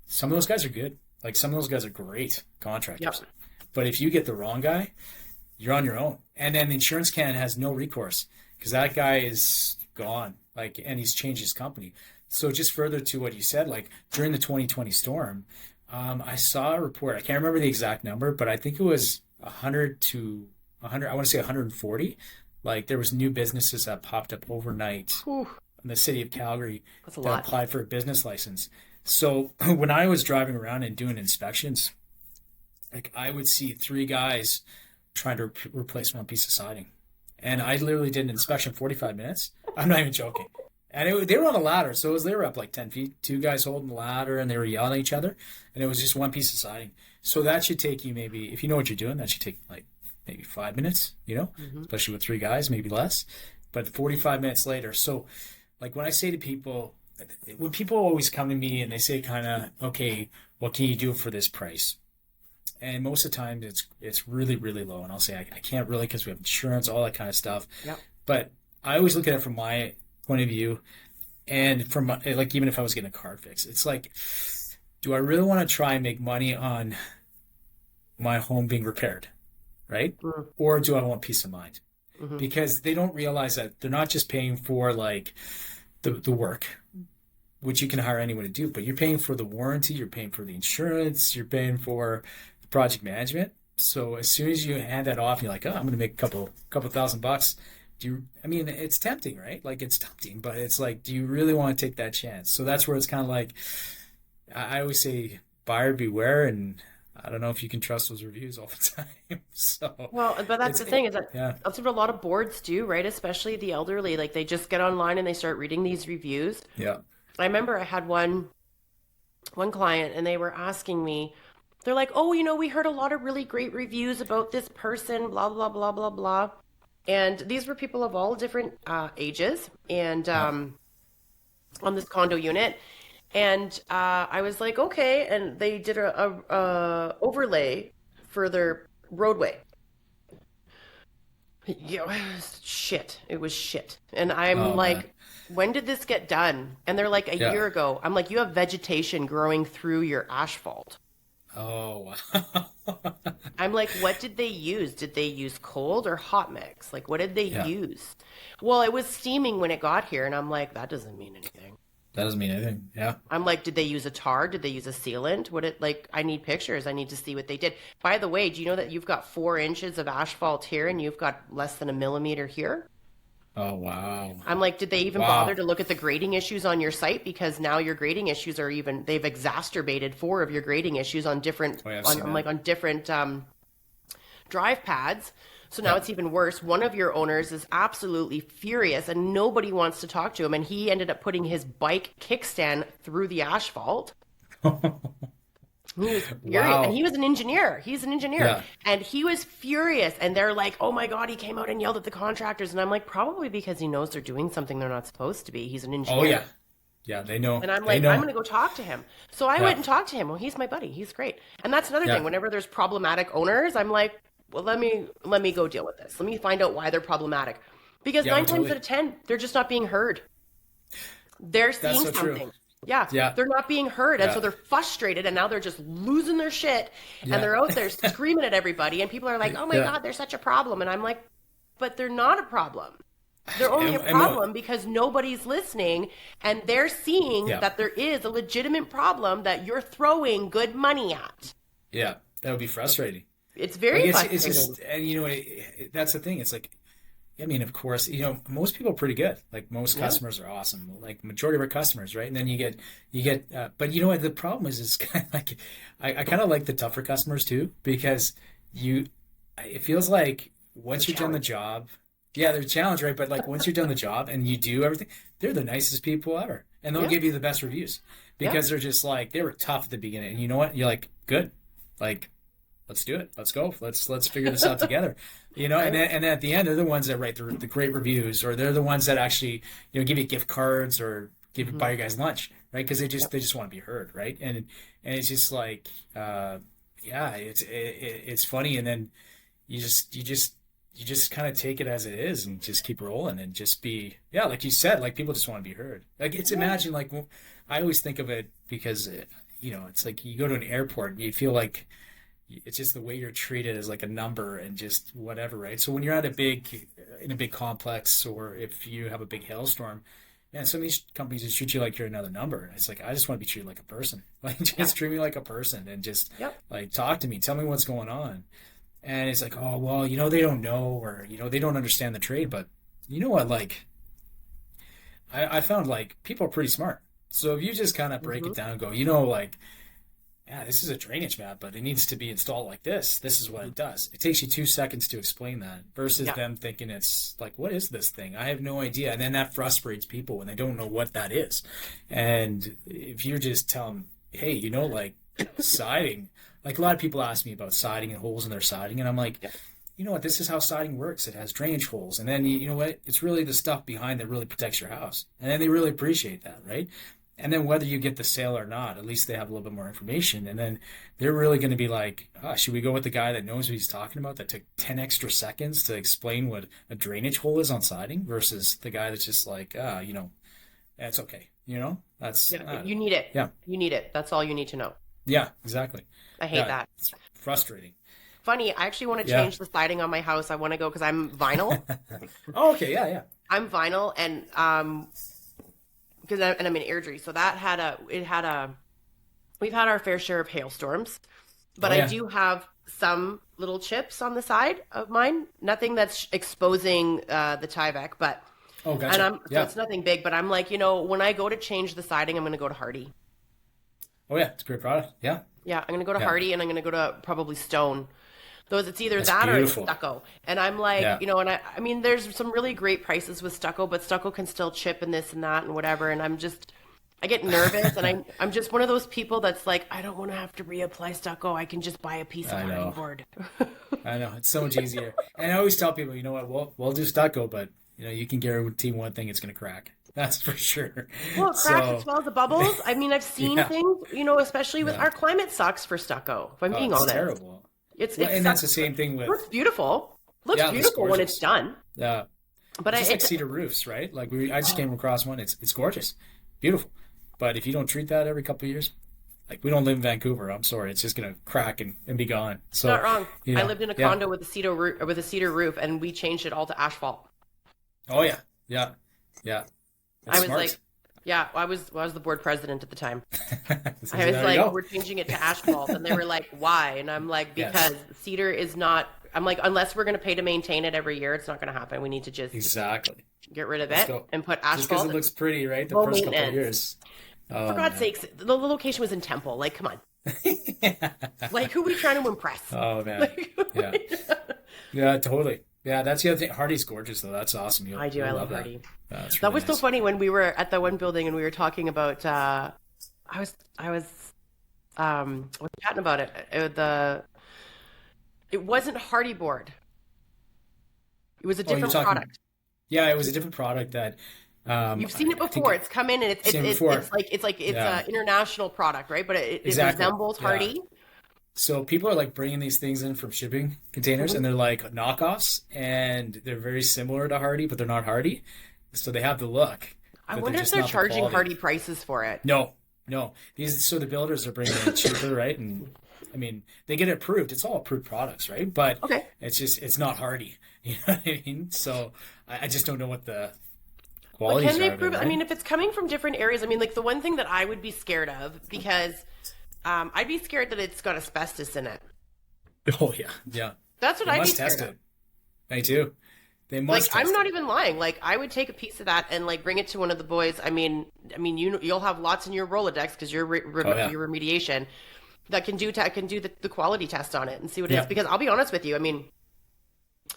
Speaker 2: some of those guys are good. Like some of those guys are great
Speaker 1: Yep.
Speaker 2: contractors. But if you get the wrong guy, you're on your own. And then the insurance can has no recourse because that guy is gone. Like, and he's changed his company. So just further to what you said, like during the 2020 storm, I saw a report. I can't remember the exact number, but I think it was 100 to 100. I want to say 140. Like there was new businesses that popped up overnight
Speaker 1: Whew,
Speaker 2: in the city of Calgary
Speaker 1: that's a
Speaker 2: that
Speaker 1: lot.
Speaker 2: applied for a business license. So when I was driving around and doing inspections, like I would see three guys trying to replace one piece of siding, and I literally did an inspection 45 minutes. I'm not even joking. And they were on a ladder, so they were up like 10 feet. Two guys holding the ladder, and they were yelling at each other, and it was just one piece of siding. So that should take you maybe, if you know what you're doing, that should take like maybe 5 minutes,
Speaker 1: Hmm.
Speaker 2: especially with three guys, maybe less. But 45 minutes later. So, like when I say to people, when people always come to me and they say kind of, okay, what can you do for this price? And most of the time it's really, really low. And I'll say, I can't really because we have insurance, all that kind of stuff.
Speaker 1: Yep.
Speaker 2: But I always look at it from my point of view. And from like, even if I was getting a car fix, it's like, do I really want to try and make money on my home being repaired? Right? Or do I want peace of mind?
Speaker 1: Hmm.
Speaker 2: Because they don't realize that they're not just paying for like the work, which you can hire anyone to do, but you're paying for the warranty, you're paying for the insurance, you're paying for the project management. So as soon as you hand that off, you're like, oh, I'm going to make a couple $1,000. I mean, it's tempting, right? Like it's tempting, but it's like, do you really want to take that chance? So that's where it's kind of like, I always say, buyer beware. And I don't know if you can trust those reviews all the time. So
Speaker 1: Well, but that's the thing is that
Speaker 2: yeah,
Speaker 1: that's what a lot of boards do, right? Especially the elderly. Like they just get online and they start reading these reviews.
Speaker 2: yeah.
Speaker 1: I remember I had one client and they were asking me, they're like, "Oh, we heard a lot of really great reviews about this person, blah blah blah blah blah." And these were people of all different ages and
Speaker 2: Yeah.
Speaker 1: on this condo unit. And I was like, okay. And they did a overlay for their roadway. Yeah, it was shit. It was shit. And I'm
Speaker 2: Oh man.
Speaker 1: like, when did this get done? And they're like, a
Speaker 2: Yeah.
Speaker 1: year ago. I'm like, you have vegetation growing through your asphalt.
Speaker 2: Oh, wow.
Speaker 1: I'm like, what did they use? Did they use cold or hot mix? Like, what did they
Speaker 2: Yeah,
Speaker 1: use? Well, it was steaming when it got here. And I'm like, that doesn't mean anything.
Speaker 2: that doesn't mean anything. Yeah.
Speaker 1: I'm like, did they use a tar? Did they use a sealant? I need pictures. I need to see what they did. By the way, do you know that you've got 4 inches of asphalt here and you've got less than a millimeter here?
Speaker 2: Oh, wow.
Speaker 1: I'm like, did they even bother
Speaker 2: Wow.
Speaker 1: to look at the grading issues on your site? Because now your grading issues they've exacerbated 4 of your grading issues on
Speaker 2: Oh, yeah, I've seen that.
Speaker 1: on different drive pads. So now
Speaker 2: Yeah.
Speaker 1: it's even worse. One of your owners is absolutely furious and nobody wants to talk to him. And he ended up putting his bike kickstand through the asphalt. He was furious. And
Speaker 2: Wow.
Speaker 1: he was an engineer. He's an engineer.
Speaker 2: Yeah.
Speaker 1: And he was furious. And they're like, oh my God, he came out and yelled at the contractors. And I'm like, probably because he knows they're doing something they're not supposed to be. He's an
Speaker 2: Oh,
Speaker 1: engineer.
Speaker 2: yeah. Yeah, they know.
Speaker 1: And I'm
Speaker 2: They
Speaker 1: like, I'm
Speaker 2: know.
Speaker 1: going to go talk to him. So I went
Speaker 2: Yeah.
Speaker 1: and talked to him. Well, he's my buddy. He's great. And that's another thing.
Speaker 2: Yeah.
Speaker 1: Whenever there's problematic owners, I'm like, well, let me go deal with this. Let me find out why they're problematic. Because
Speaker 2: Yeah,
Speaker 1: nine times out
Speaker 2: totally.
Speaker 1: of 10, they're just not being heard. They're
Speaker 2: That's
Speaker 1: seeing
Speaker 2: so true.
Speaker 1: something. Yeah,
Speaker 2: Yeah.
Speaker 1: they're not being heard. And so
Speaker 2: Yeah.
Speaker 1: they're frustrated and now they're just losing their shit and
Speaker 2: Yeah.
Speaker 1: they're out there screaming at everybody. And people are like, oh my
Speaker 2: Yeah.
Speaker 1: God, they're such a problem. And I'm like, but they're not a problem. They're only a
Speaker 2: And no,
Speaker 1: problem because nobody's listening and they're seeing
Speaker 2: yeah.
Speaker 1: that there is a legitimate problem that you're throwing good money at.
Speaker 2: Yeah. That would be frustrating.
Speaker 1: It's
Speaker 2: Like
Speaker 1: very
Speaker 2: it's
Speaker 1: frustrating.
Speaker 2: just, and that's the thing. It's like, I mean, of course, most people are pretty good. Like most
Speaker 1: Yeah.
Speaker 2: customers are awesome. Like majority of our customers, right? And then but you know what? The problem is kind of like, I kind of like the tougher customers too, because it feels like
Speaker 1: It's
Speaker 2: once
Speaker 1: a
Speaker 2: you've done the
Speaker 1: challenge.
Speaker 2: job, yeah, they're a challenge, right? But like once you've done the job and you do everything, they're the nicest people ever, and they'll
Speaker 1: Yeah.
Speaker 2: give you the best reviews
Speaker 1: Yeah.
Speaker 2: because they're just like they were tough at the beginning. And you know what? You're like, good, like let's do it. Let's go. Let's figure this out together. And
Speaker 1: Right?
Speaker 2: then at the end, they're the ones that write the great reviews, or they're the ones that actually give you gift cards or buy you guys lunch, right? Because they just want to be heard, right? And it's just like, yeah, it's funny, and then you just kind of take it as it is and just keep rolling and just be, yeah, like you said, like people just want to be heard. Like it's imagine like I always think of it because it's like you go to an airport and you feel like it's just the way you're treated as like a number and just whatever, right? So when you're in a big complex, or if you have a big hailstorm, man, some of these companies just treat you like you're another number. It's like I just want to be treated like a person. Like
Speaker 1: Yeah.
Speaker 2: just treat me like a person and just
Speaker 1: Yep.
Speaker 2: like talk to me, tell me what's going on. And it's like, oh well, they don't know, or they don't understand the trade. But you know what? Like I found like people are pretty smart. So if you just kind of break
Speaker 1: Hmm.
Speaker 2: it down and go, like, yeah, this is a drainage map, but it needs to be installed like this. This is what it does. It takes you 2 seconds to explain that versus
Speaker 1: Yeah.
Speaker 2: them thinking it's like, what is this thing? I have no idea. And then that frustrates people when they don't know what that is. And if you just tell them, hey, like siding, like a lot of people ask me about siding and holes in their siding. And I'm like,
Speaker 1: Yeah.
Speaker 2: you know what? This is how siding works. It has drainage holes. And then, you know what? It's really the stuff behind that really protects your house. And then they really appreciate that, right? And then whether you get the sale or not, at least they have a little bit more information. And then they're really going to be like, oh, should we go with the guy that knows what he's talking about, that took 10 extra seconds to explain what a drainage hole is on siding, versus the guy that's just like, that's okay. That's,
Speaker 1: Yeah. You need it.
Speaker 2: yeah,
Speaker 1: You need it. That's all you need to know.
Speaker 2: yeah, exactly.
Speaker 1: I hate
Speaker 2: Yeah,
Speaker 1: that.
Speaker 2: it's frustrating.
Speaker 1: Funny, I actually want to
Speaker 2: Yeah.
Speaker 1: change the siding on my house. I want to go because I'm vinyl.
Speaker 2: Oh, okay. Yeah, yeah.
Speaker 1: I'm vinyl, and because I'm in Airdrie, so we've had our fair share of hailstorms, but
Speaker 2: Oh,
Speaker 1: I
Speaker 2: yeah.
Speaker 1: do have some little chips on the side of mine. Nothing that's exposing the Tyvek, but
Speaker 2: Oh,
Speaker 1: and
Speaker 2: gotcha.
Speaker 1: so
Speaker 2: Yeah.
Speaker 1: it's nothing big. But I'm like, when I go to change the siding, I'm going to go to Hardy.
Speaker 2: Oh, yeah. It's a great product. Yeah.
Speaker 1: Yeah, I'm going to go to
Speaker 2: Yeah.
Speaker 1: Hardy, and I'm going to go to probably Stone. Those, it's either
Speaker 2: That's
Speaker 1: that or it's
Speaker 2: beautiful.
Speaker 1: stucco. And I'm like,
Speaker 2: Yeah.
Speaker 1: and I mean, there's some really great prices with stucco, but stucco can still chip and this and that and whatever. And I get nervous, and I'm just one of those people that's like, I don't want to have to reapply stucco. I can just buy a piece of
Speaker 2: I
Speaker 1: hardy
Speaker 2: know.
Speaker 1: board.
Speaker 2: I know. It's so much easier. And I always tell people, you know what? We'll do stucco, but, you can guarantee one thing, it's going to crack. That's for sure.
Speaker 1: Well, it cracks, it
Speaker 2: So,
Speaker 1: swells, the bubbles. I mean, I've seen
Speaker 2: yeah.
Speaker 1: things, especially with
Speaker 2: Yeah.
Speaker 1: our climate sucks for stucco. If I'm
Speaker 2: Oh,
Speaker 1: being
Speaker 2: it's
Speaker 1: honest,
Speaker 2: terrible.
Speaker 1: it's
Speaker 2: Well,
Speaker 1: it
Speaker 2: and that's the
Speaker 1: sucks.
Speaker 2: same thing with,
Speaker 1: Looks beautiful. Looks
Speaker 2: yeah, it looks
Speaker 1: beautiful when it's
Speaker 2: gorgeous.
Speaker 1: done,
Speaker 2: Yeah.
Speaker 1: but
Speaker 2: It's just like
Speaker 1: it
Speaker 2: cedar roofs, right? Like I just came across one. It's gorgeous, beautiful. But if you don't treat that every couple of years, like we don't live in Vancouver, I'm sorry, it's just gonna crack and be gone.
Speaker 1: It's not
Speaker 2: So,
Speaker 1: wrong. I lived in a
Speaker 2: yeah.
Speaker 1: condo with a cedar roof, and we changed it all to asphalt.
Speaker 2: Oh yeah, yeah, yeah.
Speaker 1: I
Speaker 2: That's
Speaker 1: was
Speaker 2: smart.
Speaker 1: like, yeah, I was the board president at the time.
Speaker 2: So
Speaker 1: I was
Speaker 2: there you
Speaker 1: like,
Speaker 2: go.
Speaker 1: we're changing it to asphalt, and they were like, why? And I'm like,
Speaker 2: Yes,
Speaker 1: because cedar is not. I'm like, unless we're going to pay to maintain it every year, it's not going to happen. We need to just
Speaker 2: exactly.
Speaker 1: get rid of
Speaker 2: Let's
Speaker 1: it
Speaker 2: go.
Speaker 1: and put
Speaker 2: Just because
Speaker 1: asphalt.
Speaker 2: it looks pretty, right? The
Speaker 1: Low
Speaker 2: first couple of
Speaker 1: maintenance.
Speaker 2: years.
Speaker 1: For
Speaker 2: Oh
Speaker 1: God's
Speaker 2: man.
Speaker 1: sakes, the location was in Temple. Like, come on. Like, who are we trying to impress?
Speaker 2: Oh man.
Speaker 1: Like,
Speaker 2: Yeah. Yeah. Totally. Yeah. That's the other thing. Hardy's gorgeous though. That's awesome.
Speaker 1: I do.
Speaker 2: You'll
Speaker 1: I love
Speaker 2: that.
Speaker 1: Hardy.
Speaker 2: That's
Speaker 1: That
Speaker 2: really
Speaker 1: was so
Speaker 2: nice.
Speaker 1: funny when we were at the one building and we were talking about. I was chatting about it. It wasn't Hardy board. It was a
Speaker 2: Oh, you're
Speaker 1: different
Speaker 2: talking.
Speaker 1: product.
Speaker 2: Yeah, it was a different product that.
Speaker 1: You've seen it
Speaker 2: I think
Speaker 1: before. It's come in and
Speaker 2: seen it before.
Speaker 1: it's like it's
Speaker 2: Yeah.
Speaker 1: a international product, right? But it
Speaker 2: Exactly.
Speaker 1: resembles
Speaker 2: Yeah.
Speaker 1: Hardy.
Speaker 2: So people are like bringing these things in from shipping containers,
Speaker 1: Mhm.
Speaker 2: and they're like knockoffs, and they're very similar to Hardy, but they're not Hardy. So they have the look,
Speaker 1: I
Speaker 2: but
Speaker 1: wonder if
Speaker 2: just
Speaker 1: they're
Speaker 2: not the
Speaker 1: charging
Speaker 2: quality.
Speaker 1: Hardy prices for it.
Speaker 2: No, no. So the builders are bringing it cheaper, right? And I mean, they get it approved. It's all approved products, right? But
Speaker 1: Okay.
Speaker 2: it's not Hardy. You know what I mean? So I just don't know what the
Speaker 1: But
Speaker 2: qualities
Speaker 1: can they
Speaker 2: are of it,
Speaker 1: prove it? I
Speaker 2: right?
Speaker 1: mean, if it's coming from different areas, I mean, like the one thing that I would be scared of, because I'd be scared that it's got asbestos in it.
Speaker 2: Oh yeah, yeah.
Speaker 1: That's what
Speaker 2: They
Speaker 1: I'd be
Speaker 2: must
Speaker 1: scared
Speaker 2: test
Speaker 1: of.
Speaker 2: it. They do. They
Speaker 1: Like,
Speaker 2: must
Speaker 1: I'm
Speaker 2: test
Speaker 1: not
Speaker 2: it.
Speaker 1: even lying. Like, I would take a piece of that and like bring it to one of the boys. You'll have lots in your Rolodex because
Speaker 2: Oh yeah,
Speaker 1: your remediation that can do the quality test on it and see what it is.
Speaker 2: yeah.
Speaker 1: Because I'll be honest with you, I mean,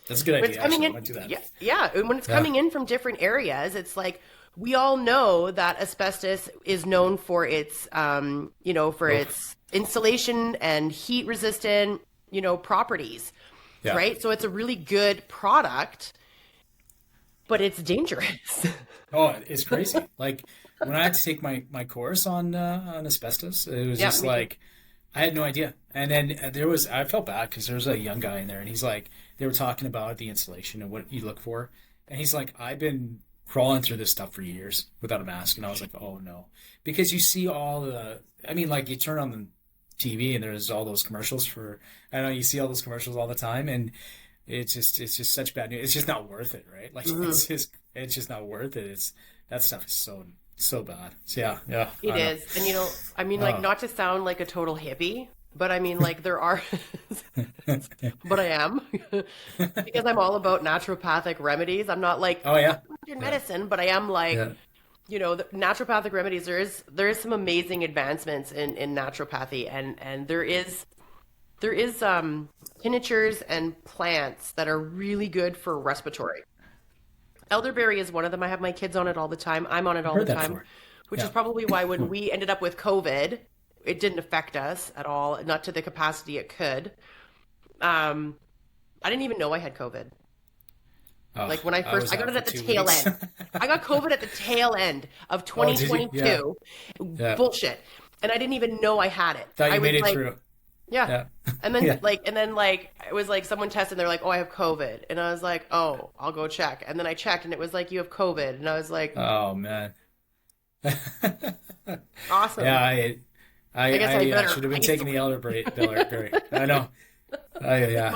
Speaker 2: That's a good
Speaker 1: when it's
Speaker 2: idea.
Speaker 1: coming
Speaker 2: Actually, I
Speaker 1: in,
Speaker 2: might do that.
Speaker 1: yeah, yeah, and when it's
Speaker 2: Yeah.
Speaker 1: coming in from different areas, it's like we all know that asbestos is known for its, for
Speaker 2: Oh,
Speaker 1: its insulation and heat resistant, properties,
Speaker 2: yeah.
Speaker 1: right? So it's a really good product, but it's dangerous.
Speaker 2: Oh, it's crazy. Like when I had to take my course on asbestos, it was
Speaker 1: Yeah,
Speaker 2: just
Speaker 1: me too.
Speaker 2: like I had no idea. And then I felt bad because there was a young guy in there, and he's like, they were talking about the insulation and what you look for, and he's like, I've been crawling through this stuff for years without a mask, and I was like, oh no, because you see all the, I mean, like you turn on the TV and there's all those commercials for, I know you see all those commercials all the time, and it's just such bad news. It's just not worth it, right? Like
Speaker 1: Mhm.
Speaker 2: it's just not worth it. It's that stuff is so bad. So yeah, yeah,
Speaker 1: It
Speaker 2: I know.
Speaker 1: is. And I mean, like,
Speaker 2: Oh.
Speaker 1: not to sound like a total hippie, but I mean, like, there are, but I am, because I'm all about naturopathic remedies. I'm not like
Speaker 2: Oh yeah,
Speaker 1: Western
Speaker 2: yeah,
Speaker 1: medicine, but I am like,
Speaker 2: yeah.
Speaker 1: the naturopathic remedies. There is some amazing advancements in naturopathy, and there is tinctures and plants that are really good for respiratory. Elderberry is one of them. I have my kids on it all the time. I'm on it
Speaker 2: I've
Speaker 1: all the
Speaker 2: heard that
Speaker 1: time,
Speaker 2: before.
Speaker 1: which is
Speaker 2: Yeah.
Speaker 1: probably why when we ended up with COVID, it didn't affect us at all, not to the capacity it could. Um, I didn't even know I had COVID.
Speaker 2: Oh,
Speaker 1: Like when I
Speaker 2: I
Speaker 1: first,
Speaker 2: was
Speaker 1: I got
Speaker 2: out
Speaker 1: it
Speaker 2: for
Speaker 1: at the
Speaker 2: two
Speaker 1: tail
Speaker 2: weeks.
Speaker 1: end. I got COVID at the tail end of
Speaker 2: Oh, did you? Yeah,
Speaker 1: 2022.
Speaker 2: yeah.
Speaker 1: Bullshit. And I didn't even know I had it.
Speaker 2: Thought
Speaker 1: I
Speaker 2: you
Speaker 1: was
Speaker 2: made it
Speaker 1: like,
Speaker 2: through.
Speaker 1: yeah.
Speaker 2: Yeah,
Speaker 1: And then
Speaker 2: yeah.
Speaker 1: like it was like someone tested and they're like, "Oh, I have COVID." And I was like, "Oh, I'll go check." And then I checked and it was like, "You have COVID." And I was like,
Speaker 2: Oh man. Yeah,
Speaker 1: "Awesome. I guess I
Speaker 2: I
Speaker 1: better
Speaker 2: should have been taking the
Speaker 1: isolate
Speaker 2: elderberry. I know.
Speaker 1: with
Speaker 2: Yeah.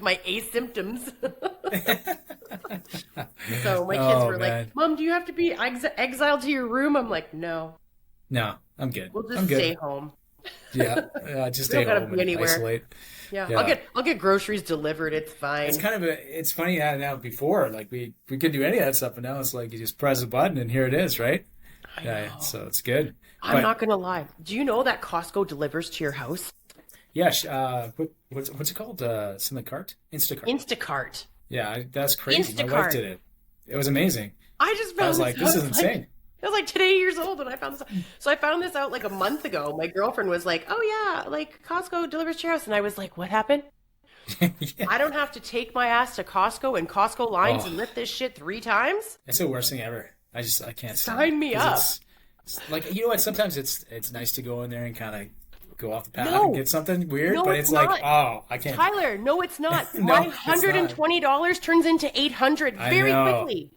Speaker 1: my A symptoms." So my kids
Speaker 2: Oh
Speaker 1: were like,
Speaker 2: man.
Speaker 1: "Mom, do you have to be exiled to your room?" I'm like, "No.
Speaker 2: No, I'm good.
Speaker 1: We'll
Speaker 2: I'm
Speaker 1: just stay
Speaker 2: good.
Speaker 1: home.
Speaker 2: Yeah, just
Speaker 1: We don't
Speaker 2: stay
Speaker 1: gotta
Speaker 2: home
Speaker 1: be
Speaker 2: and
Speaker 1: anywhere."
Speaker 2: isolate.
Speaker 1: Yeah, I'll
Speaker 2: Yeah.
Speaker 1: get groceries delivered. It's
Speaker 2: It's
Speaker 1: fine.
Speaker 2: kind of it's funny now before, like we could do any of that stuff, but now it's like you just press a button and here it is, right?
Speaker 1: I
Speaker 2: Yeah,
Speaker 1: know.
Speaker 2: so it's good.
Speaker 1: I'm
Speaker 2: But
Speaker 1: not gonna lie. Do you know that Costco delivers to your house?
Speaker 2: yeah, what's it called? Something cart? Instacart.
Speaker 1: Instacart.
Speaker 2: Yeah, that's crazy. My wife
Speaker 1: Instacart.
Speaker 2: did it. It was amazing.
Speaker 1: I just
Speaker 2: I
Speaker 1: found
Speaker 2: was
Speaker 1: this
Speaker 2: like, this
Speaker 1: out
Speaker 2: is
Speaker 1: like
Speaker 2: insane.
Speaker 1: I was like 10 years old when I found this out. So I found this out like a month ago. My girlfriend was like, "Oh yeah, like Costco delivers to your house." And I was like, "What happened?
Speaker 2: Yeah.
Speaker 1: I don't have to take my ass to Costco and Costco lines
Speaker 2: Oh,
Speaker 1: and lift this shit 3 times?
Speaker 2: it's the worst thing ever. I can't stand it
Speaker 1: Sign me
Speaker 2: because
Speaker 1: up."
Speaker 2: it's like you know what? Sometimes it's nice to go in there and kind of go off the path and
Speaker 1: No,
Speaker 2: get something weird,
Speaker 1: no,
Speaker 2: but
Speaker 1: it's
Speaker 2: it's like,
Speaker 1: not.
Speaker 2: oh, I can't.
Speaker 1: Tyler, no, it's not. My
Speaker 2: No, it's not.
Speaker 1: $120 turns into 800
Speaker 2: I
Speaker 1: very
Speaker 2: know.
Speaker 1: quickly.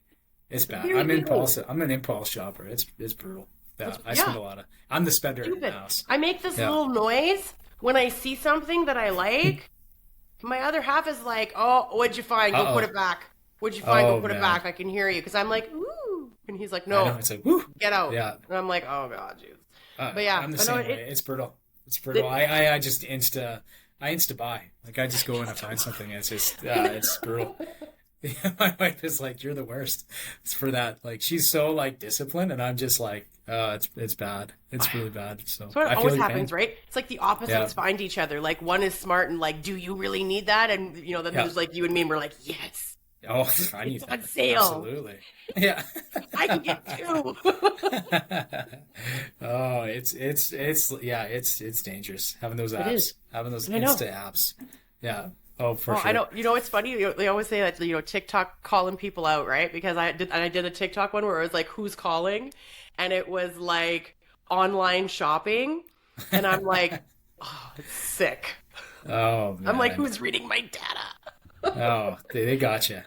Speaker 2: It's bad.
Speaker 1: Very
Speaker 2: I'm
Speaker 1: quickly.
Speaker 2: impulsive. I'm an impulse shopper. It's brutal. Yeah, I spend
Speaker 1: Yeah,
Speaker 2: a lot of. I'm the spender in the
Speaker 1: stupid.
Speaker 2: house.
Speaker 1: I make this
Speaker 2: Yeah.
Speaker 1: little noise when I see something that I like. My other half is like, "Oh, what'd you find? Go put
Speaker 2: Uh-oh.
Speaker 1: it back. What'd you find? Go
Speaker 2: Oh
Speaker 1: put it
Speaker 2: man.
Speaker 1: back. I can hear you." Because I'm like, "Ooh," and he's like,
Speaker 2: I know.
Speaker 1: "No,
Speaker 2: It's like, woo.
Speaker 1: get out."
Speaker 2: Yeah.
Speaker 1: And I'm like, "Oh God, jeez." But yeah,
Speaker 2: I'm the
Speaker 1: but no,
Speaker 2: same way. It's brutal. It's brutal. I just I insta buy. Like I just go in and find something. It's just it's brutal. My wife is like, you're the worst. It's for that. Like she's so like disciplined, and I'm just like, it's bad. It's really bad. So
Speaker 1: so it
Speaker 2: I feel
Speaker 1: always
Speaker 2: your
Speaker 1: happens,
Speaker 2: pain.
Speaker 1: right? It's like the
Speaker 2: Yeah.
Speaker 1: opposites find each other. Like one is smart and like, "Do you really need that?" And then
Speaker 2: Yeah.
Speaker 1: there's like you and me, and we're like, "Yes,
Speaker 2: Oh, I need
Speaker 1: it's on
Speaker 2: that.
Speaker 1: sale.
Speaker 2: Absolutely. Yeah.
Speaker 1: I can get two."
Speaker 2: Oh, it's yeah, it's dangerous having those
Speaker 1: It
Speaker 2: apps,
Speaker 1: is.
Speaker 2: having those
Speaker 1: I know.
Speaker 2: Insta apps. Yeah. Oh, for
Speaker 1: Oh, I
Speaker 2: sure.
Speaker 1: don't. It's funny. They always say that TikTok calling people out, right? Because I did a TikTok one where it was like, "Who's calling?" and it was like online shopping, and I'm like, "Oh, it's sick."
Speaker 2: Oh
Speaker 1: I'm like,
Speaker 2: man.
Speaker 1: "Who's reading my data?"
Speaker 2: Oh, they got you.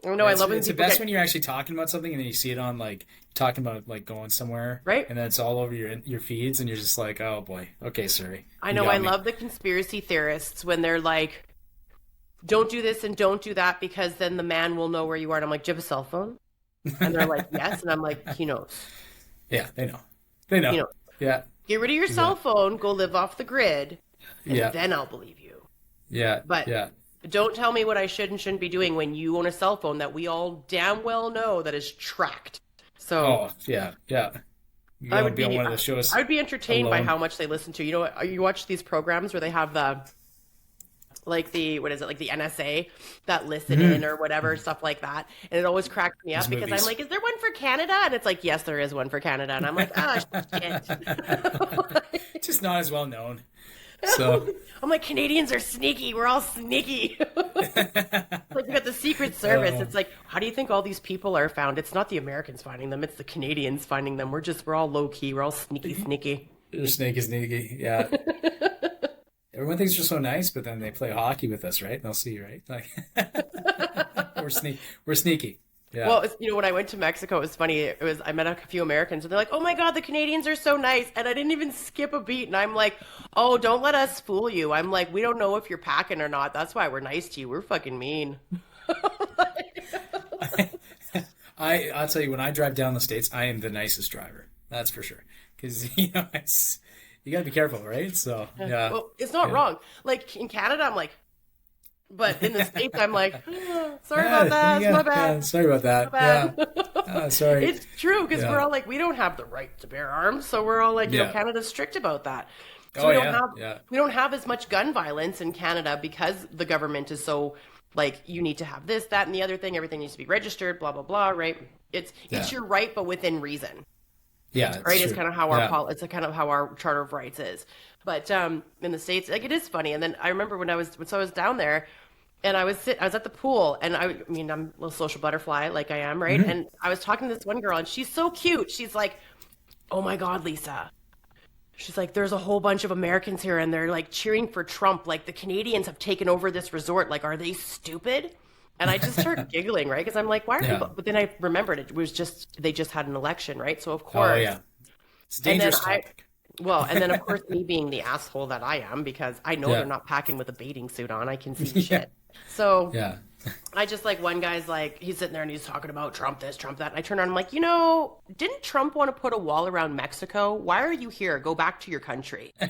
Speaker 1: I know. I love when
Speaker 2: It's the
Speaker 1: people
Speaker 2: best
Speaker 1: get
Speaker 2: when you're actually talking about something and then you see it on like talking about like going somewhere
Speaker 1: right.
Speaker 2: and then it's all over your feeds and you're just like, oh boy, okay, sorry,
Speaker 1: I
Speaker 2: you
Speaker 1: know. I
Speaker 2: got me.
Speaker 1: love the conspiracy theorists when they're like, "Don't do this and don't do that because then the man will know where you are." And I'm like, "Do you have a cell phone?" And they're like, "Yes." And I'm like, "He knows.
Speaker 2: Yeah, they know. They
Speaker 1: He
Speaker 2: know.
Speaker 1: knows.
Speaker 2: Yeah,
Speaker 1: Get rid of your
Speaker 2: yeah,
Speaker 1: cell phone. Go live off the grid, and
Speaker 2: yeah,
Speaker 1: then I'll believe you."
Speaker 2: yeah,
Speaker 1: But
Speaker 2: yeah.
Speaker 1: don't tell me what I should and shouldn't be doing when you own a cell phone that we all damn well know that is tracked. So
Speaker 2: Oh, yeah, yeah. You
Speaker 1: I
Speaker 2: want to
Speaker 1: would
Speaker 2: be on
Speaker 1: be
Speaker 2: one of the shows
Speaker 1: I would be entertained by
Speaker 2: alone.
Speaker 1: how much they listen to. You watch these programs where they have the what is it, like the NSA that listen in
Speaker 2: Mhm.
Speaker 1: or whatever, stuff like that. And it always cracks me
Speaker 2: Those
Speaker 1: up because I'm
Speaker 2: movies.
Speaker 1: like, "Is there one for Canada?" And it's like, "Yes, there is one for Canada." And I'm like, "Ah, shit."
Speaker 2: Just not as well known. So
Speaker 1: I'm like, Canadians are sneaky. We're all sneaky. Like we got the Secret Service. It's like, how do you think all these people are found? It's not the Americans finding them. It's the Canadians finding them. We're all low key. We're all sneaky, sneaky.
Speaker 2: your snake is sneaky. Yeah. Everyone thinks we're so nice, but then they play hockey with us, right? They'll see, right? Like we're sneaky. Yeah.
Speaker 1: Well, when I went to Mexico, it was funny. I met a few Americans, and they're like, "Oh my God, the Canadians are so nice," and I didn't even skip a beat. And I'm like, "Oh, don't let us fool you." I'm like, "We don't know if you're packing or not. That's why we're nice to you. We're fucking mean."
Speaker 2: I'll tell you, when I drive down the States, I am the nicest driver. That's for sure. Because it's you got to be careful, right? So yeah,
Speaker 1: Well, it's not
Speaker 2: yeah.
Speaker 1: wrong. Like in Canada, I'm like, but in the States, I'm like, sorry
Speaker 2: Yeah,
Speaker 1: about that. It's
Speaker 2: yeah,
Speaker 1: my
Speaker 2: yeah.
Speaker 1: bad.
Speaker 2: Sorry about
Speaker 1: My
Speaker 2: that. Yeah.
Speaker 1: bad.
Speaker 2: Sorry.
Speaker 1: It's true because we're
Speaker 2: Yeah.
Speaker 1: all like, we don't have the right to bear arms, so we're all like,
Speaker 2: Yeah.
Speaker 1: Canada's strict about that. So
Speaker 2: Oh
Speaker 1: we don't
Speaker 2: yeah.
Speaker 1: have
Speaker 2: Yeah.
Speaker 1: we don't have as much gun violence in Canada because the government is so like you need to have this, that, and the other thing. Everything needs to be registered, blah blah blah. Right? It's
Speaker 2: Yeah.
Speaker 1: your right, but within reason.
Speaker 2: Yeah. It's
Speaker 1: Right? It's
Speaker 2: true.
Speaker 1: kind of how
Speaker 2: Yeah.
Speaker 1: it's kind of how our Charter of Rights is. But in the States, like it is funny. And then I remember when I was down there. And I was at the pool, and I mean, I'm a little social butterfly, like I am, right?
Speaker 2: Mm-hmm.
Speaker 1: And I was talking to this one girl, and she's so cute. She's like, "Oh my God, Lisa." She's like, "There's a whole bunch of Americans here, and they're like cheering for Trump. Like the Canadians have taken over this resort. Like, are they stupid?" And I just started giggling, right? Because I'm like, "Why are
Speaker 2: Yeah.
Speaker 1: people?" But then I remembered it was just they just had an election, right? So of
Speaker 2: Oh
Speaker 1: course,
Speaker 2: yeah. It's a
Speaker 1: and then
Speaker 2: dangerous topic.
Speaker 1: and then of course me being the asshole that I am, because I know they're
Speaker 2: Yeah.
Speaker 1: not packing with a bathing suit on. I can see
Speaker 2: Yeah.
Speaker 1: shit. So
Speaker 2: Yeah.
Speaker 1: I just like one guy's like he's sitting there and he's talking about Trump this, Trump that, and I turn around and I'm like, didn't Trump want to put a wall around Mexico? Why are you here? Go back to your country.
Speaker 2: How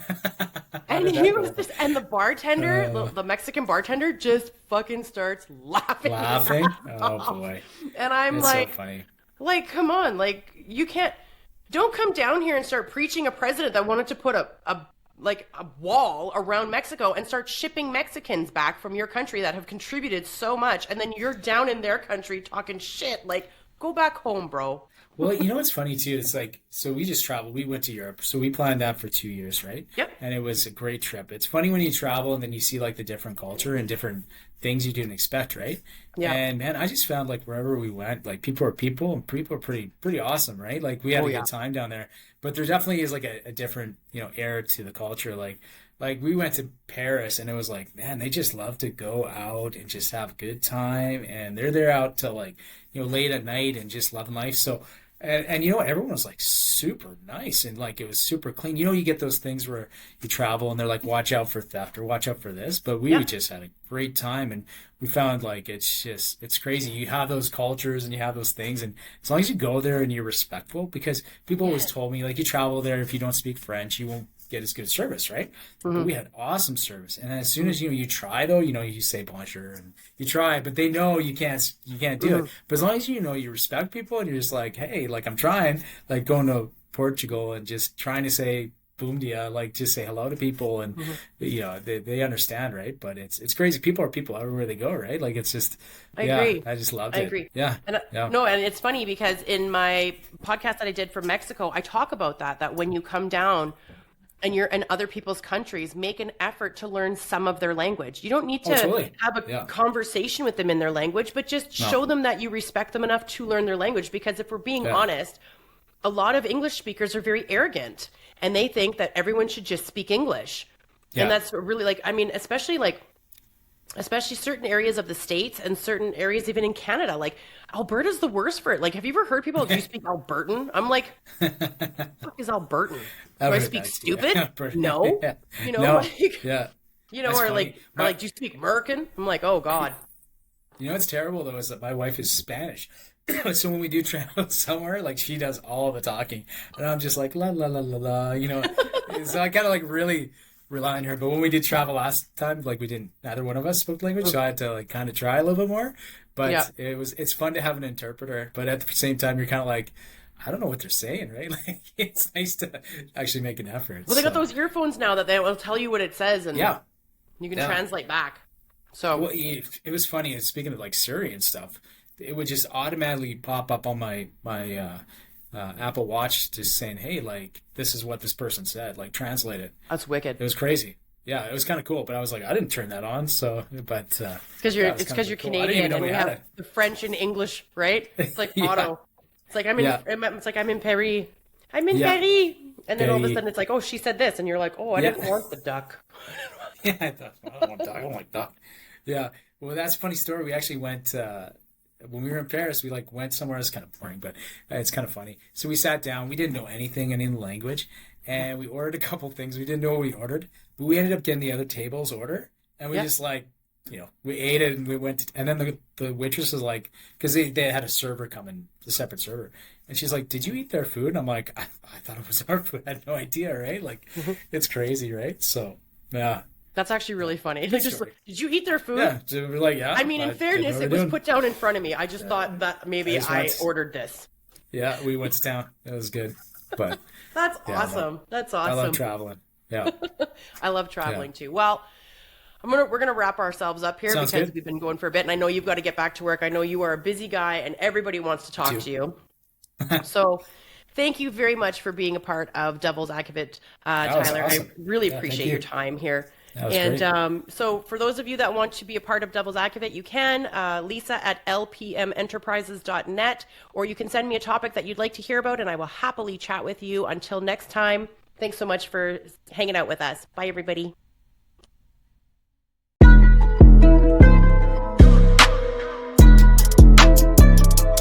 Speaker 1: And
Speaker 2: did
Speaker 1: he
Speaker 2: that
Speaker 1: was
Speaker 2: go?
Speaker 1: just, and the bartender,
Speaker 2: Uh,
Speaker 1: the Mexican bartender, just fucking starts laughing.
Speaker 2: Laughing? Oh boy.
Speaker 1: And I'm
Speaker 2: It's so
Speaker 1: like,
Speaker 2: funny.
Speaker 1: come on, like you can't, don't come down here and start preaching a president that wanted to put a wall around Mexico and start shipping Mexicans back from your country that have contributed so much, and then you're down in their country talking shit. Like, go back home, bro.
Speaker 2: Well, what's funny too? It's like, so we just traveled. We went to Europe. So we planned that for 2 years, right?
Speaker 1: Yep.
Speaker 2: And it was a great trip. It's funny when you travel and then you see like the different culture and different things you didn't expect, right?
Speaker 1: Yeah.
Speaker 2: And man, I just found like wherever we went, like people are people and people are pretty awesome, right? Like we had
Speaker 1: Oh,
Speaker 2: a
Speaker 1: yeah.
Speaker 2: good time down there. But there definitely is like a different, air to the culture. Like we went to Paris and it was like, man, they just love to go out and just have a good time, and they're there out till like, late at night and just loving life. So and you know what? Everyone was like super nice and like it was super clean. You get those things where you travel and they're like, watch out for theft or watch out for this. But we
Speaker 1: Yeah.
Speaker 2: just had a great time, and we found like it's crazy. You have those cultures and you have those things, and as long as you go there and you're respectful, because people always told me like you travel there, if you don't speak French, you won't get as good service, right? But we had awesome service, and as soon as you try though, you say bonjour and you try, but they know you can't do it. But as long as you respect people and you're just like, hey, like I'm trying, like going to Portugal and just trying to say boom dia, like just say hello to people, and they understand, right? But it's crazy. People are people everywhere they go, right? Like it's just
Speaker 1: I
Speaker 2: yeah,
Speaker 1: agree.
Speaker 2: I just loved
Speaker 1: I
Speaker 2: it.
Speaker 1: agree.
Speaker 2: Yeah,
Speaker 1: And
Speaker 2: yeah.
Speaker 1: no, and it's funny because in my podcast that I did for Mexico, I talk about that when you come down and you're in other people's countries, make an effort to learn some of their language. You don't need to
Speaker 2: totally.
Speaker 1: have a
Speaker 2: Yeah.
Speaker 1: conversation with them in their language, but just show them that you respect them enough to learn their language. Because if we're being
Speaker 2: Yeah.
Speaker 1: honest, a lot of English speakers are very arrogant and they think that everyone should just speak English.
Speaker 2: Yeah.
Speaker 1: And that's really especially certain areas of the States and certain areas even in Canada. Like Alberta's the worst for it. Like, have you ever heard people, do you speak Albertan? I'm like, what the fuck is Albertan? Do
Speaker 2: I've
Speaker 1: I
Speaker 2: heard
Speaker 1: speak
Speaker 2: that too.
Speaker 1: stupid?
Speaker 2: Albertan.
Speaker 1: No.
Speaker 2: Yeah. No.
Speaker 1: Like,
Speaker 2: Yeah. That's
Speaker 1: or
Speaker 2: funny.
Speaker 1: like,
Speaker 2: My-
Speaker 1: do you speak American? I'm like, oh God.
Speaker 2: What's terrible though is that my wife is Spanish. So when we do travel somewhere, like she does all the talking, and I'm just like la la la la la, So I kind of like really rely on her. But when we did travel last time, like neither one of us spoke language, so I had to like kind of try a little bit more. But
Speaker 1: Yeah.
Speaker 2: it's fun to have an interpreter. But at the same time, you're kind of like, I don't know what they're saying, right? Like it's nice to actually make an effort.
Speaker 1: Well, they got
Speaker 2: So,
Speaker 1: those earphones now that they will tell you what it says and
Speaker 2: yeah.
Speaker 1: you can
Speaker 2: Yeah.
Speaker 1: translate back. So
Speaker 2: Well, it was funny. Speaking of like Siri and stuff, it would just automatically pop up on my Apple Watch, just saying, "Hey, like this is what this person said. Like translate it."
Speaker 1: that's wicked.
Speaker 2: It was crazy. Yeah, it was kind of cool, but I was like, I didn't turn that on. So, but
Speaker 1: Because
Speaker 2: yeah, it was
Speaker 1: it's
Speaker 2: kind of
Speaker 1: because you're
Speaker 2: cool. I didn't even
Speaker 1: Canadian
Speaker 2: know
Speaker 1: and
Speaker 2: we
Speaker 1: we
Speaker 2: had
Speaker 1: have the French and English, right? It's like
Speaker 2: Yeah,
Speaker 1: auto. It's like
Speaker 2: yeah,
Speaker 1: it's like I'm in Paris. I'm in
Speaker 2: yeah.
Speaker 1: Paris. And then all of a
Speaker 2: Very,
Speaker 1: sudden it's like, oh, she said this, and you're like, oh, I
Speaker 2: yeah.
Speaker 1: didn't want the duck.
Speaker 2: Yeah, I thought, I don't want duck. I don't like duck. Yeah. Well, that's a funny story. We actually went when we were in Paris. We like went somewhere. It's kind of boring, but it's kind of funny. So we sat down. We didn't know anything, any language, and we ordered a couple things. We didn't know what we ordered, but we ended up getting the other table's order, and we
Speaker 1: Yeah.
Speaker 2: just like, we ate it and we went to, and then the waitress was like, because they had a server come in, a separate server, and she's like, "Did you eat their food?" And I'm like, I thought it was our food. I had no idea, right? Like, it's crazy, right? So yeah.
Speaker 1: That's actually really funny. They're
Speaker 2: Good
Speaker 1: just like,
Speaker 2: story.
Speaker 1: did you eat their food?
Speaker 2: Yeah, so we're like, yeah,
Speaker 1: I mean, in
Speaker 2: I didn't know
Speaker 1: fairness,
Speaker 2: what we're
Speaker 1: it was
Speaker 2: doing.
Speaker 1: put down in front of me. I just thought that
Speaker 2: I
Speaker 1: maybe
Speaker 2: just
Speaker 1: I
Speaker 2: went,
Speaker 1: ordered this.
Speaker 2: yeah, we went to town. It was good, but
Speaker 1: That's
Speaker 2: yeah,
Speaker 1: awesome. That's
Speaker 2: I love
Speaker 1: awesome.
Speaker 2: traveling. Yeah,
Speaker 1: I love
Speaker 2: yeah,
Speaker 1: traveling too. Well, we're gonna wrap ourselves up here
Speaker 2: sounds
Speaker 1: because
Speaker 2: good.
Speaker 1: we've been going for a bit, and I know you've got to get back to work. I know you are a busy guy, and everybody wants to
Speaker 2: Me
Speaker 1: talk
Speaker 2: too.
Speaker 1: to you. So, thank you very much for being a part of Devil's Advocate,
Speaker 2: That was
Speaker 1: Tyler. I
Speaker 2: awesome.
Speaker 1: really
Speaker 2: Yeah, thank
Speaker 1: appreciate your
Speaker 2: you.
Speaker 1: time here.
Speaker 2: That was
Speaker 1: And
Speaker 2: great.
Speaker 1: so, for those of you that want to be a part of Devil's Advocate, you can, Lisa at lpmenterprises.net, or you can send me a topic that you'd like to hear about, and I will happily chat with you. Until next time, thanks so much for hanging out with us. Bye, everybody.